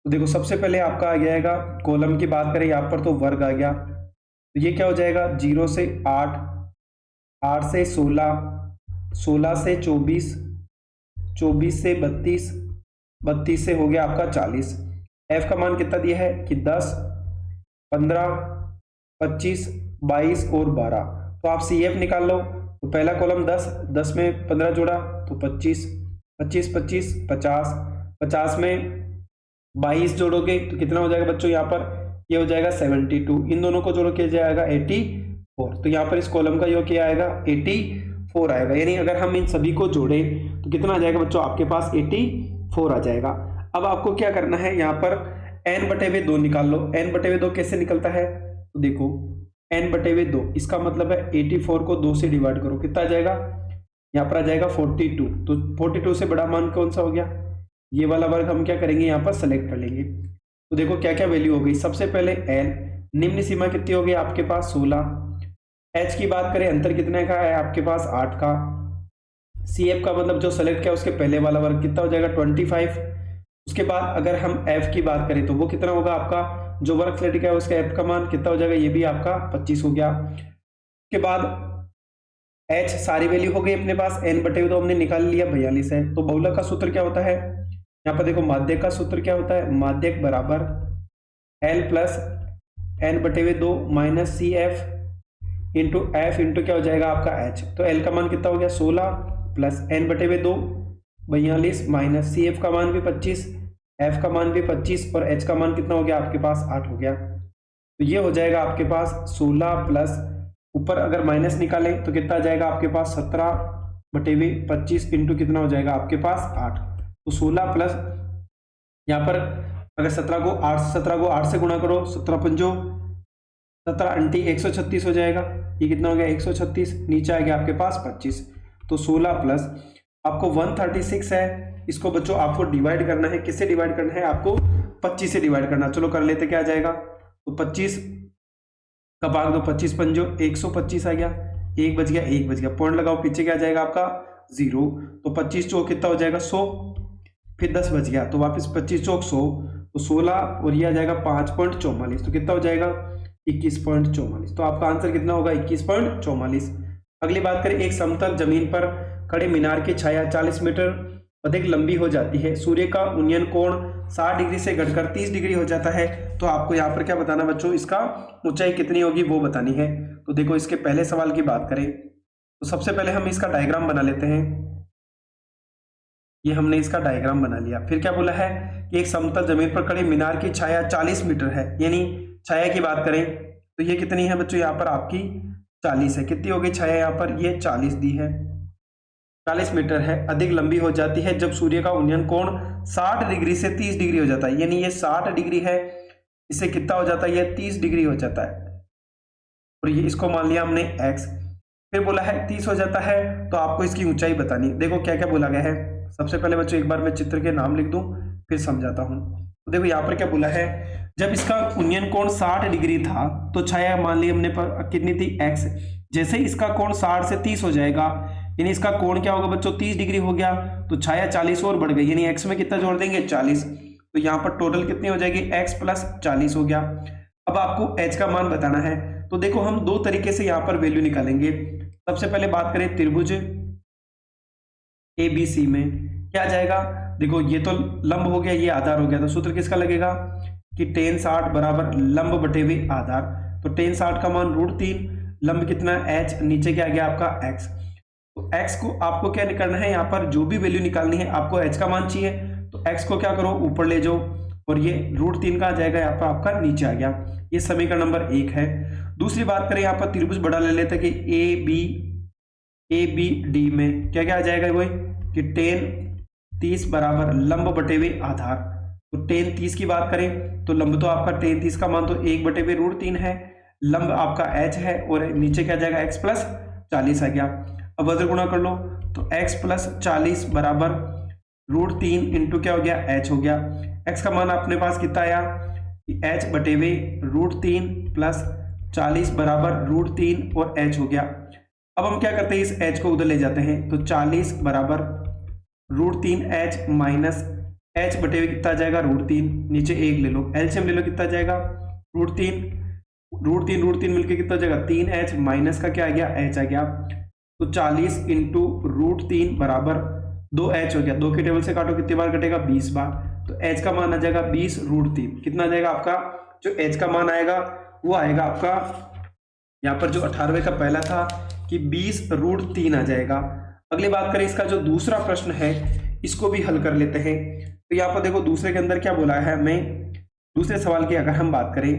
तो देखो सबसे पहले आपका आ जाएगा, कॉलम की बात करें यहाँ पर तो वर्ग आ गया। तो ये क्या हो जाएगा, 0 से 8, 8 से 16, 16 से 24, 24 से 32, 32 से हो गया आपका 40। एफ का मान कितना दिया है कि 10, 15, 25, 22 और 12। तो आप सी एफ निकाल लो। तो पहला कॉलम 10, 10 में 15 जोड़ा तो 25, 25, 25, 50, 50 में 22 जोड़ोगे तो कितना हो जाएगा बच्चों, यहाँ पर ये हो जाएगा 72। इन दोनों को जोड़ो किया जाएगा 84। तो यहाँ पर इस कॉलम का योग क्या आएगा, 84 आएगा। यानी अगर हम इन सभी को जोड़े तो कितना आ जाएगा बच्चों, आपके पास 84 आ जाएगा। अब आपको क्या करना है, यहाँ पर n बटे हुए 2 निकाल लो। n बटे हुए 2 कैसे निकलता है, तो देखो n बटे हुए 2, इसका मतलब है 84 को 2 से डिवाइड करो, कितना आ जाएगा, यहाँ पर आ जाएगा 42। तो 42 से बड़ा मान कौन सा हो गया, ये वाला वर्ग हम क्या करेंगे, यहाँ पर सेलेक्ट कर लेंगे। तो देखो क्या क्या वैल्यू हो गई। सबसे पहले n, निम्न सीमा कितनी हो गई आपके पास, 16। h की बात करें, अंतर कितने का है आपके पास, 8 का। CF का मतलब जो सेलेक्ट किया उसके पहले वाला वर्ग कितना हो जाएगा, 25। उसके बाद अगर हम f की बात करें तो वो कितना होगा आपका, जो वर्ग सेलेक्ट किया उसका f का मान कितना हो जाएगा, ये भी आपका 25 हो गया। उसके बाद h सारी वैल्यू हो गई अपने पास, n बटे हुए तो हमने निकाल लिया 42 है। तो बहुलक का सूत्र क्या होता है, यहाँ पर देखो माध्यक का सूत्र क्या होता है, माध्यक बराबर L प्लस n बटे हुए 2 minus c f into f into क्या हो जाएगा आपका h। तो L का मान कितना हो गया, 16 प्लस n बटे हुए 2 42 माइनस सी एफ का मान भी 25, f का मान भी 25 और h का मान कितना हो गया आपके पास, 8 हो गया। तो ये हो जाएगा आपके पास 16 प्लस ऊपर अगर माइनस निकालें तो कितना आ जाएगा आपके पास, 17 बटे हुए 25 इंटू कितना हो जाएगा आपके पास 8। तो 16 प्लस यहाँ पर अगर 17 को 8 से गुणा करो, 17 पंजो 17 अंटी 136 हो जाएगा। ये कितना हो गया, 136, नीचे आ गया आपके पास 25। तो 16 प्लस आपको 136 है, इसको बच्चों आपको डिवाइड करना है, किससे डिवाइड करना है, आपको 25 से डिवाइड करना। चलो कर लेते, क्या आ जाएगा, तो 25 का भाग दो, 25 पंजो 125 आ गया, 1 बच गया, 1 बच गया, पॉइंट लगाओ, पीछे क्या आ जाएगा आपका 0। तो 25 चौक कितना हो जाएगा 100, फिर 10 बच गया तो वापस 25 चौक 100, तो 16 और ये आ जाएगा 5.44। तो कितना हो जाएगा 21.44। तो आपका आंसर कितना होगा 21.44। अगली बात करें, एक समतल जमीन पर खड़े मीनार की छाया 40 मीटर अधिक लंबी हो जाती है, सूर्य का उन्नयन कोण 60 डिग्री से घटकर 30 डिग्री हो जाता है। तो आपको यहाँ पर क्या बताना बच्चों, इसका ऊंचाई कितनी होगी वो बतानी है। तो देखो इसके पहले सवाल की बात करें तो सबसे पहले हम इसका डायग्राम बना लेते हैं। ये हमने इसका डायग्राम बना लिया। फिर क्या बोला है कि एक समतल जमीन पर खड़े मीनार की छाया 40 मीटर है, यानी छाया की बात करें तो ये कितनी है बच्चों, यहाँ पर आपकी 40 है। कितनी हो गई छाया, यहाँ पर ये 40 दी है, 40 मीटर है, अधिक लंबी हो जाती है जब सूर्य का उन्नयन कोण 60 डिग्री से 30 डिग्री हो जाता है। यानी ये 60 डिग्री है, इससे कितना हो जाता है, ये 30 डिग्री हो जाता है, और ये इसको मान लिया हमने x। फिर बोला है 30 हो जाता है, तो आपको इसकी ऊंचाई बतानी। देखो क्या क्या बोला गया है। सबसे पहले बच्चों एक बार मैं चित्र के नाम लिख दूं फिर समझाता हूं। तो देखो यहाँ पर क्या बोला है, जब इसका उन्नयन कोण 60 डिग्री था तो छाया मान ली हमने पर कितनी थी x। जैसे इसका कोण 60 से 30 हो जाएगा, यानी इसका कोण क्या होगा बच्चों 30 डिग्री हो गया, तो छाया 40 और बढ़ गई, यानी x में कितना जोड़ देंगे 40। तो यहाँ पर टोटल कितनी हो जाएगी x प्लस 40 हो गया। अब आपको h का मान बताना है, तो देखो हम दो तरीके से यहाँ पर वैल्यू निकालेंगे। सबसे पहले बात करें त्रिभुज ABC में क्या आ जाएगा, देखो ये तो लंब हो गया, ये आधार हो गया, तो सूत्र किसका लगेगा कि tan 60 बराबर लंब बटे हुए आधार। तो tan 60 का मान √3, लंब कितना h, नीचे क्या आ गया आपका x। तो x को आपको क्या निकालना है, यहाँ पर जो भी वैल्यू निकालनी है आपको h का मान चाहिए, तो x को क्या करो ऊपर ले जाओ, और ये √3 का आ जाएगा यहाँ पर आपका नीचे आ गया। ये समीकरण नंबर 1 है। दूसरी बात करें, यहाँ पर त्रिभुज बड़ा ले लेते हैं कि ABD में क्या क्या आ जाएगा वही कि tan 30 बराबर लंब बटे हुए आधार। तो tan 30 की बात करें तो लंब तो आपका tan 30 का मान तो 1 बटे हुए √3 है, लंब आपका h है, और नीचे क्या जाएगा x प्लस 40 आ गया। अब वज्र गुणा कर लो, तो x प्लस 40 बराबर √3 इंटू क्या हो गया h हो गया। x का मान अपने पास कितना आया कि h बटे हुए √3 प्लस 40 बराबर √3 और h हो गया। अब हम क्या करते हैं, इस h को उधर ले जाते हैं, तो 40 बराबर √3h माइनस h बटे हुए कितना आ जाएगा √3, नीचे 1 ले लो, एलसीएम ले लो, कितना आ जाएगा √3 मिलकर कितना हो जाएगा 3h माइनस का क्या आ गया h आ गया। तो 40 इंटू √3 बराबर 2h हो गया, 2 के टेबल से काटो कितनी बार कटेगा 20 बार, तो h का मान आ जाएगा 20 √3। कितना आ जाएगा आपका, जो h का मान आएगा वो आएगा आपका यहाँ पर जो 18वें का पहला था कि 20 √3 आ जाएगा। अगली बात करें, इसका जो दूसरा प्रश्न है इसको भी हल कर लेते हैं। तो यहाँ पर देखो दूसरे के अंदर क्या बोला है हमें, दूसरे सवाल की अगर हम बात करें,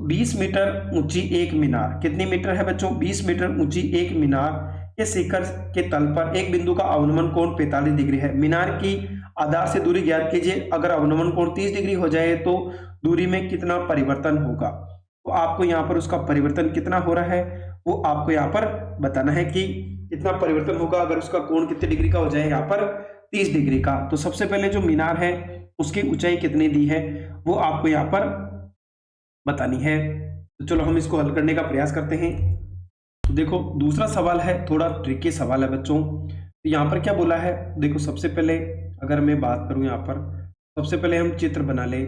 20 मीटर ऊंची एक मीनार, कितनी मीटर है बच्चों 20 मीटर ऊंची एक मीनार के शिखर के तल पर एक बिंदु का अवनमन कोण 45 डिग्री है। मीनार की आधार से दूरी ज्ञात कीजिए, अगर अवनमन कोण 30 डिग्री हो जाए तो दूरी में कितना परिवर्तन होगा। तो आपको यहाँ पर उसका परिवर्तन कितना हो रहा है वो आपको यहाँ पर बताना है कि कितना परिवर्तन होगा अगर उसका कोण कितने डिग्री का हो जाए, यहाँ पर 30 डिग्री का। तो सबसे पहले जो मीनार है उसकी ऊंचाई कितनी दी है वो आपको यहाँ पर बतानी है। तो चलो हम इसको हल करने का प्रयास करते हैं। तो देखो दूसरा सवाल है, थोड़ा ट्रिकी सवाल है बच्चों। तो यहाँ पर क्या बोला है, देखो सबसे पहले अगर मैं बात करूं, यहाँ पर सबसे पहले हम चित्र बना ले।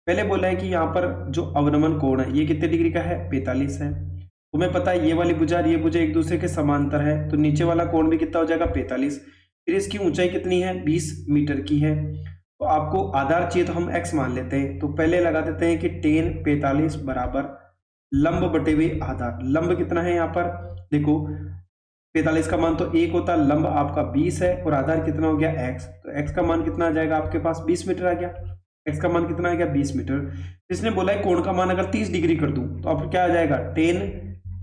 पहले बोला है कि यहाँ पर जो अवनमन कोण है ये कितने डिग्री का है 45 है। तुम्हें पता है ये वाली भुजा और ये भुजा एक दूसरे के समांतर है, तो नीचे वाला कोण भी कितना हो जाएगा 45। फिर इसकी ऊंचाई कितनी है 20 मीटर की है। तो आपको आधार चाहिए तो हम x मान लेते हैं, तो पहले लगा देते हैं कि tan 45 बराबर लंब बटे हुए आधार। लंब कितना है यहाँ पर देखो 45 का मान तो 1 होता, लंब आपका 20 है और आधार कितना हो गया x, तो x का मान कितना आ जाएगा आपके पास 20 मीटर आ गया। x का मान कितना आ गया 20 मीटर। इसने बोला है कोण का मान अगर 30 डिग्री कर दूं तो आप क्या आ जाएगा tan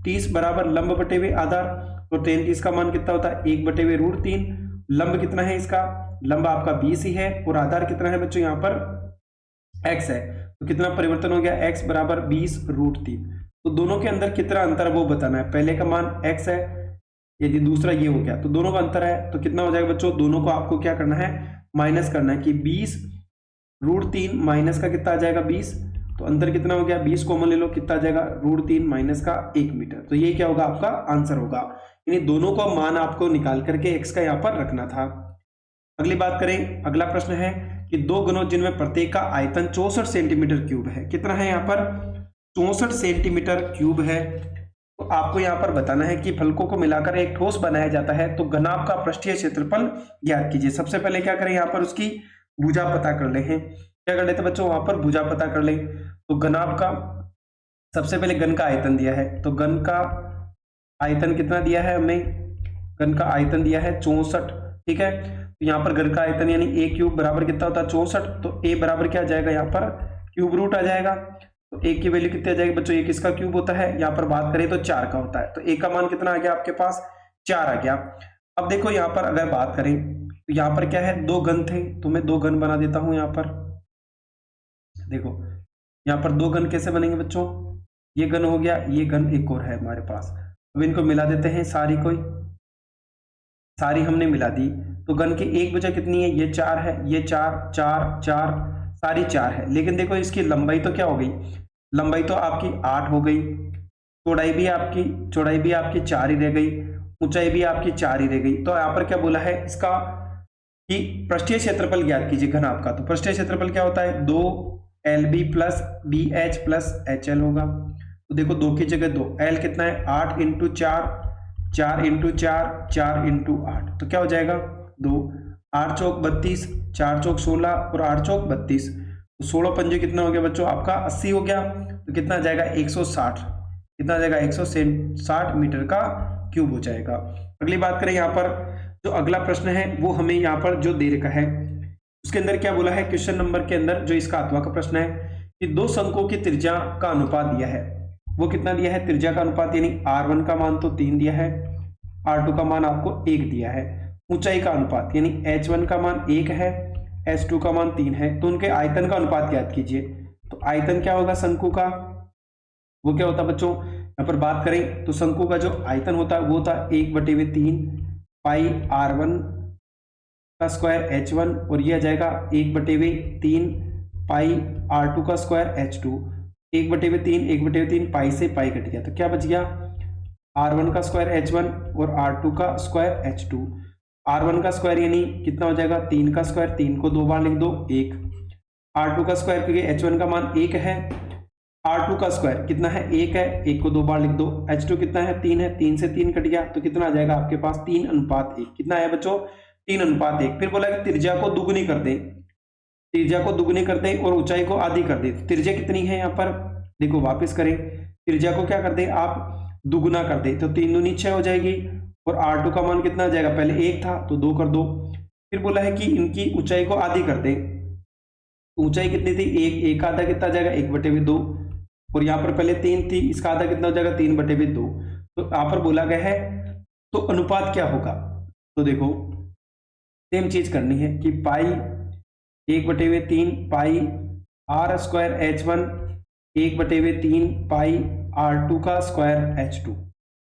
30 बराबर लंब बटे हुए आधार। तो tan 30 का मान कितना होता है 1 बटे हुए √3। लंब कितना है इसका, लंब आपका 20 ही है और आधार कितना है बच्चों यहाँ पर x है, तो कितना परिवर्तन हो गया x बराबर 20 √3। तो दोनों के अंदर कितना अंतर है वो बताना है। पहले का मान x है, यदि दूसरा ये हो गया तो दोनों का अंतर है, तो कितना हो जाएगा बच्चों, दोनों को आपको क्या करना है माइनस करना है कि 20 √3 माइनस का कितना आ जाएगा 20, तो अंतर कितना हो गया 20 कॉमन ले लो, कितना आ जाएगा √3 माइनस का 1 मीटर। तो ये क्या होगा आपका आंसर होगा, यानी दोनों का मान आपको निकाल करके x का यहाँ पर रखना था। अगली बात करें, अगला प्रश्न है कि दो घनों जिनमें प्रत्येक का आयतन 64 सेंटीमीटर क्यूब है। कितना है यहाँ पर 64 सेंटीमीटर क्यूब है। तो आपको यहाँ पर बताना है कि फलकों को मिलाकर एक ठोस बनाया जाता है, तो घनाभ का पृष्ठीय क्षेत्रफल ज्ञात कीजिए। सबसे पहले क्या करें, यहाँ पर उसकी भुजा पता कर ले हैं। क्या कर लेते बच्चों, वहां पर भुजा पता कर ले। तो घनाभ का सबसे पहले घन का आयतन दिया है, तो घन का आयतन कितना दिया है हमने, घन का आयतन दिया है 64, ठीक है। तो यहाँ पर घन का आयतन यानी a क्यूब बराबर कितना होता है 64, तो a बराबर क्या आ जाएगा यहाँ पर क्यूब रूट आ जाएगा। तो a की वैल्यू कितनी आ जाएगी बच्चों, a किसका क्यूब होता है, यहाँ पर बात करें तो 4 का होता है, तो a का मान कितना आ गया आपके पास 4 आ गया। अब देखो यहाँ पर अगर बात करें तो यहाँ पर क्या है दो घन थे, तो मैं दो घन बना देता हूं। यहाँ पर देखो यहाँ पर दो घन कैसे बनेंगे बच्चों, ये घन हो गया, ये घन एक और है हमारे पास। अब इनको मिला देते हैं, सारी हमने मिला दी। तो घन की एक भुजा कितनी है, ये 4 है, ये 4 4 4, सारी 4 है, लेकिन देखो इसकी लंबाई तो क्या हो गई, लंबाई तो आपकी 8 हो गई, चौड़ाई भी आपकी 4 ही रह गई, ऊंचाई भी आपकी 4 ही रह गई। तो यहाँ पर क्या बोला है इसका कि पृष्ठीय क्षेत्रफल ज्ञात कीजिए घनाभ का। तो पृष्ठीय क्षेत्रफल क्या होता है, 2LB plus BH plus HL होगा। तो देखो 2 की जगह 2, L कितना है 8 इंटू 4, 4 इंटू 4, 4 इंटू 8, तो क्या हो जाएगा 2, 8 चौक 32, 4 चौक 16 और 8 चौक 32, तो 16 पंजे कितना हो गया बच्चों आपका 80 हो गया। तो कितना आ जाएगा 160, कितना आ जाएगा 160 मीटर का क्यूब हो जाएगा। अगली बात करें यहाँ पर जो अगला प्रश्न है वो हमें यहाँ पर जो दे रखा है उसके अंदर क्या बोला है, क्वेश्चन नंबर के अंदर जो इसका 8वां का प्रश्न है कि दो शंकुओं की त्रिज्या का अनुपात दिया है, वो कितना दिया है, त्रिज्या का अनुपात यानी R1 का मान तो 3 दिया है, R2 का मान आपको 1 दिया है, ऊंचाई का अनुपात यानी H1 का मान 1 है, H2 का मान 3 है, तो उनके आयतन का अनुपात ज्ञात कीजिए। तो आयतन क्या होगा शंकु का, वो क्या होता है बच्चों, यहाँ पर बात करें तो शंकु का जो आयतन होता है वो होता है 1/3 पाई R1 का स्क्वायर H1 और ये आ जाएगा 1/3 पाई R2 का स्क्वायर H2, 1/3 पाई से पाई कट गया, तो क्या बच गया R1 का स्क्वायर H1 और R2 का स्क्वायर H2। R1 का स्क्वायर यानी कितना हो जाएगा 3 का स्क्वायर, 3 को 2 बार लिख दो 1, R2 का स्क्वायर क्योंकि H1 का मान 1 है, R2 का स्क्वायर कितना है 1 है, 1 को 2 बार लिख दो, H2 कितना है 3 है, 3 से 3 कट गया, तो कितना आ जाएगा आपके पास 3:1, कितना है बच्चों 3:1। फिर बोला कि त्रिज्या को दुगुनी कर दें, त्रिज्या को दुगुनी कर दें और ऊंचाई को आधी कर दें। तो त्रिज्या कितनी है यहाँ पर देखो वापस करें, त्रिज्या को क्या कर दें आप दुगुना कर दें, तो 3 दूनी 6 हो जाएगी और R2 का मान कितना आ जाएगा, पहले 1 था तो 2 कर दो। फिर बोला है कि इनकी ऊंचाई को आधी कर दें, ऊंचाई कितनी थी 1 का आधा कितना आ जाएगा 1/2 और यहाँ पर पहले 3 थी, इसका आधा कितना हो जाएगा 3/2। तो यहाँ पर बोला गया है तो अनुपात क्या होगा, तो देखो सेम चीज करनी है कि पाई 1/3 पाई R स्क्वायर H1 1/3 पाई R2 का स्क्वायर H2।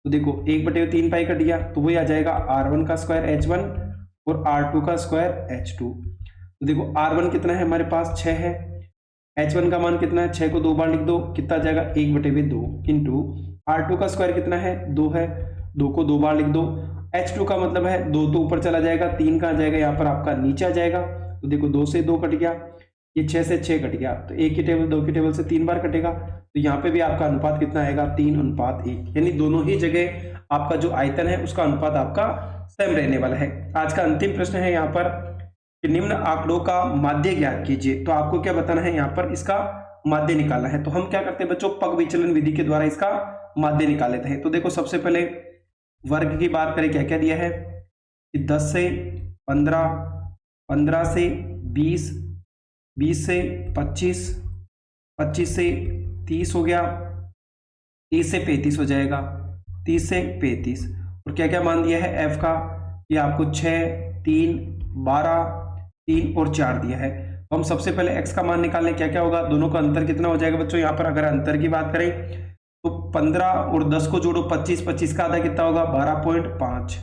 तो देखो 1/3 पाई कट गया तो वही आ जाएगा R1 का स्क्वायर H1 और R2 का स्क्वायर H2। तो देखो R1 कितना है हमारे पास 6 है, H1 का मान कितना है 6 को 2 बार लिख दो, कितना आ जाएगा 1/2 इंटू R2 का स्क्वायर कितना है 2 है, 2 को 2 बार लिख दो, H2 का मतलब है 2 तो ऊपर चला जाएगा, 3 का आ जाएगा यहाँ पर आपका नीचे आ जाएगा। तो देखो 2 से 2 कट गया, ये 6 से 6 कट गया, तो 1 की टेबल 2 की टेबल से 3 बार कटेगा, तो यहाँ पे भी आपका अनुपात कितना आएगा 3:1, यानी दोनों ही जगह आपका जो आयतन है उसका अनुपात आपका सेम रहने वाला है। आज का अंतिम प्रश्न है यहाँ पर कि निम्न आंकड़ों का माध्य ज्ञात कीजिए। तो आपको क्या बताना है यहाँ पर इसका माध्य निकालना है। तो हम क्या करते हैं बच्चों, पग विचलन विधि के द्वारा इसका माध्य निकाल लेते हैं। तो देखो सबसे पहले वर्ग की बात करें, क्या क्या दिया है कि 10 से 15, 15 से 20, 20 से 25, 25 से 30 हो गया, 30 से 35 हो जाएगा, 30 से 35। और क्या क्या मान दिया है f का, ये आपको 6, 3, 12, 3 और 4 दिया है। तो हम सबसे पहले x का मान निकालें, क्या क्या होगा, दोनों का अंतर कितना हो जाएगा बच्चों। यहाँ पर अगर अंतर की बात करें तो 15 और 10 को जोड़ो 25, 25 का आधा कितना होगा 12.5।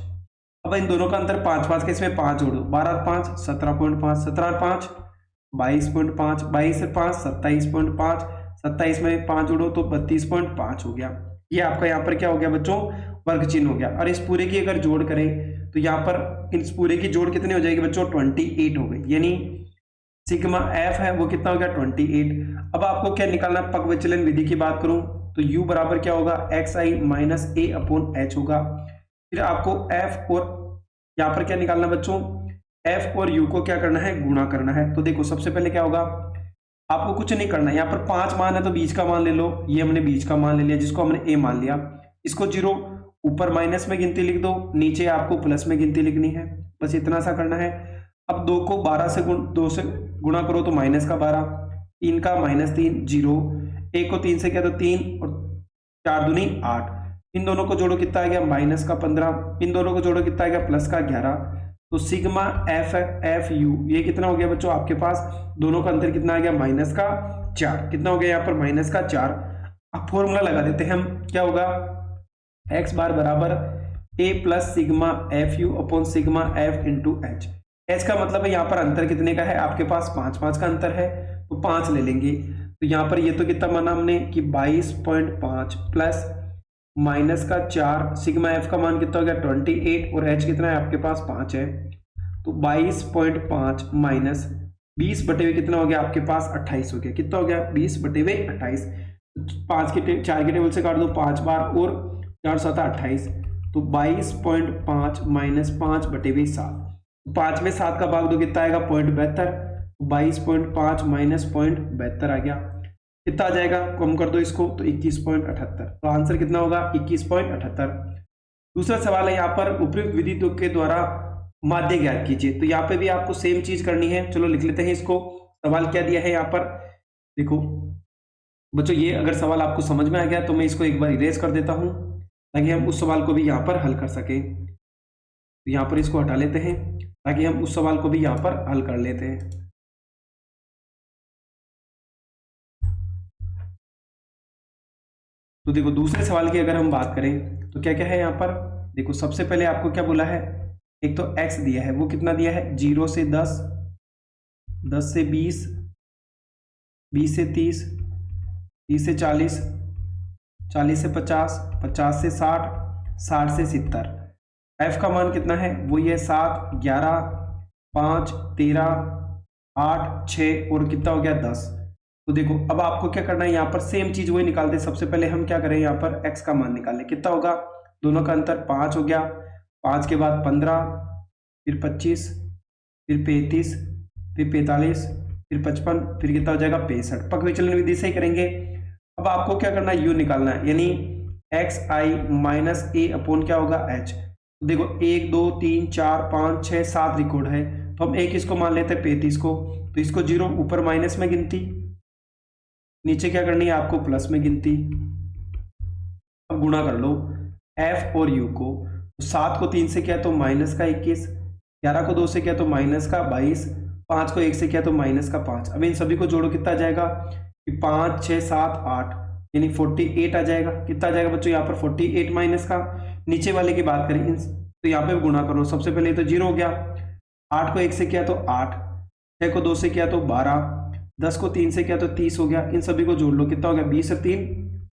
अब इन दोनों का अंतर 5, 5 के इसमें 5 जोड़ो, 12 और 5 17.5, 17 और 5 22.5, 22 से 5 27.5, 27 में 5 जोड़ो तो 32.5 हो गया। ये आपका यहाँ पर क्या हो गया बच्चों, वर्ग चिन्ह हो गया। और इस पूरे की अगर जोड़ करें तो यहाँ पर इस पूरे की जोड़ कितनी हो जाएगी बच्चों 28 हो गई, यानी सिग्मा एफ है वो कितना हो गया 28। अब आपको क्या निकालना, पग विचलन विधि की बात करूं तो u बराबर क्या होगा xi minus a upon h होगा। फिर आपको f और यहाँ पर क्या निकालना बच्चों, f और u को क्या करना है, गुणा करना है। तो देखो सबसे पहले क्या होगा, आपको कुछ नहीं करना है, यहाँ पर 5 मान है तो बीच का मान ले लो, ये हमने बीच का मान ले लिया जिसको हमने a मान लिया, इसको 0 ऊपर माइनस में गिनती लिख दो, नीचे आपको प्लस में गिनती लिखनी है, बस इतना सा करना है। अब 2 को 12 से 2 से गुणा करो तो माइनस का 12, 3 का -3 0, 1 को 3 से किया तो 3 और 4 दूनी 8, इन दोनों को जोड़ो कितना आ गया माइनस का 15, इन दोनों को जोड़ो कितना आ गया प्लस का 11। तो सिग्मा एफ यू ये कितना हो गया बच्चों आपके पास, दोनों का अंतर कितना आ गया -4, कितना हो गया यहाँ पर -4। अब फॉर्मूला लगा देते हैं हम, क्या होगा x बार बराबर a plus sigma F U upon sigma F into H. H का मतलब है यहाँ पर अंतर कितने का है आपके पास 5, 5 का अंतर है, तो 5 ले लेंगे। तो यहाँ पर ये तो कितना माना हमने कि 22.5 प्लस माइनस का 4, सिग्मा एफ का मान कितना हो गया 28 और एच कितना है आपके पास 5 है। तो 22.5 माइनस 20 बटे हुए कितना हो गया आपके पास 28 हो गया। कितना हो गया 20 बटे हुए 28। 4 के टेबल से काट दो 5 बार और 4 7 28। तो 22.5 माइनस 5 बटे हुए 7। 5 में 7 का भाग दो कितना आएगा 0.72। 22.5 माइनस 0.72 आ गया। कितना आ जाएगा कम कर दो इसको तो 21.78। तो आंसर कितना होगा 21.78। दूसरा सवाल है यहाँ पर उपयुक्त विधि के द्वारा माध्य ज्ञात कीजिए। तो यहाँ पे भी आपको सेम चीज करनी है। चलो लिख लेते हैं इसको। सवाल क्या दिया है यहाँ पर देखो बच्चों, ये अगर सवाल आपको समझ में आ गया तो मैं इसको एक बार इरेज कर देता हूं ताकि हम उस सवाल को भी यहाँ पर हल कर सके। तो यहाँ पर इसको हटा लेते हैं ताकि हम उस सवाल को भी यहाँ पर हल कर लेते हैं। तो देखो दूसरे सवाल की अगर हम बात करें तो क्या क्या है यहाँ पर देखो। सबसे पहले आपको क्या बोला है, एक तो x दिया है, वो कितना दिया है 0 से 10, 10 से 20, 20 से 30, 30 से 40, 40 से 50, 50 से 60, 60 से 70। f का मान कितना है वो ये 7, 11, 5, 13, 8, 6 और कितना हो गया 10। तो देखो अब आपको क्या करना है यहाँ पर सेम चीज वही निकालते। सबसे पहले हम क्या करें यहाँ पर x का मान निकालें। कितना होगा, दोनों का अंतर 5 हो गया। 5 के बाद 15, फिर 25, फिर 35, फिर 45, फिर 55, फिर कितना हो जाएगा 65। पक विचलन विधि से ही करेंगे। अब आपको क्या करना है यू निकालना है, यानी एक्स आई माइनस ए अपॉन क्या होगा एच। तो देखो 1 2 3 4 5 6 7 रिकॉर्ड है, तो हम एक इसको मान लेते हैं 35 को। तो इसको 0 ऊपर माइनस में गिनती, नीचे क्या करनी है आपको प्लस में गिनती। अब गुणा कर लो एफ और यू को। तो 7 को 3 से किया तो माइनस का 21, 11 को 2 से किया तो माइनस का 22, 5 को 1 से किया तो माइनस का 5। अब इन सभी को जोड़ो कितना आ जाएगा कि 5 6 7 8 यानी 48 आ जाएगा। कितना आ जाएगा बच्चों यहाँ पर 48 माइनस का। नीचे वाले की बात करें तो यहाँ पे गुणा करो। सबसे पहले तो 0 हो गया, 8 को 1 से किया तो 8, 6 को 2 से किया तो 12, 10 को 3 से किया तो 30 हो गया। इन सभी को जोड़ लो कितना हो गया 20 और 3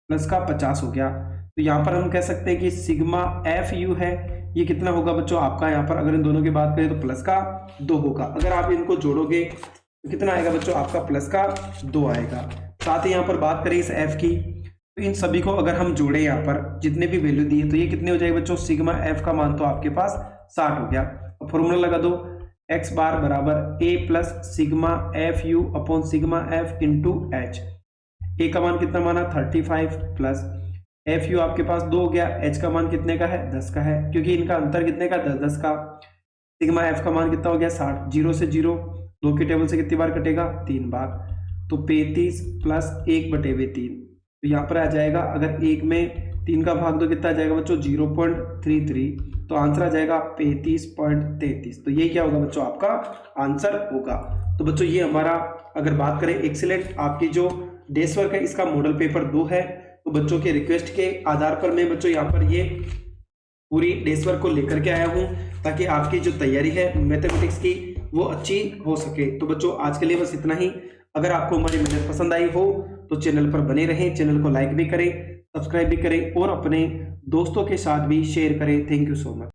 प्लस का 50 हो गया। तो यहाँ पर हम कह सकते हैं कि सिग्मा एफ यू है ये कितना होगा बच्चों आपका, यहाँ पर अगर इन दोनों की बात करें तो प्लस का 2 होगा। अगर आप इनको जोड़ोगे तो कितना आएगा बच्चों आपका प्लस का 2 आएगा। साथ ही यहाँ पर बात करें इस एफ की, तो इन सभी को अगर हम जोड़े यहाँ पर जितने भी वैल्यू दिए तो ये कितने हो जाएगा बच्चों, सिग्मा एफ का मान तो आपके पास 60 हो गया। अब फॉर्मूला लगा दो एक्स बार बराबर A plus sigma F U upon sigma F into H. A का मान कितना माना 35 प्लस एफ यू आपके पास 2 हो गया, एच का मान कितने का है 10 का है, क्योंकि इनका अंतर कितने का 10 10 का। सिग्मा एफ का मान कितना हो गया 60, 0 से 0, 2 के टेबल से कितनी बार कटेगा 3 बार। तो 35 प्लस 1/3। तो यहाँ पर आ जाएगा अगर 1 में 3 का भाग दो कितना आ जाएगा बच्चों 0.33। तो आंसर आ जाएगा 35.33। तो ये क्या होगा बच्चों आपका आंसर होगा। तो बच्चों ये हमारा अगर बात करें एक्सीलेंट आपकी जो डेस्क वर्क है इसका मॉडल पेपर 2 है। तो बच्चों के रिक्वेस्ट के आधार पर मैं बच्चों यहाँ पर ये पूरी डेस्क वर्क को लेकर के आया हूँ ताकि आपकी जो तैयारी है मैथमेटिक्स की वो अच्छी हो सके। तो बच्चों आज के लिए बस इतना ही। अगर आपको हमारी मेहनत पसंद आई हो तो चैनल पर बने रहें, चैनल को लाइक भी करें, सब्सक्राइब भी करें और अपने दोस्तों के साथ भी शेयर करें। Thank you so much.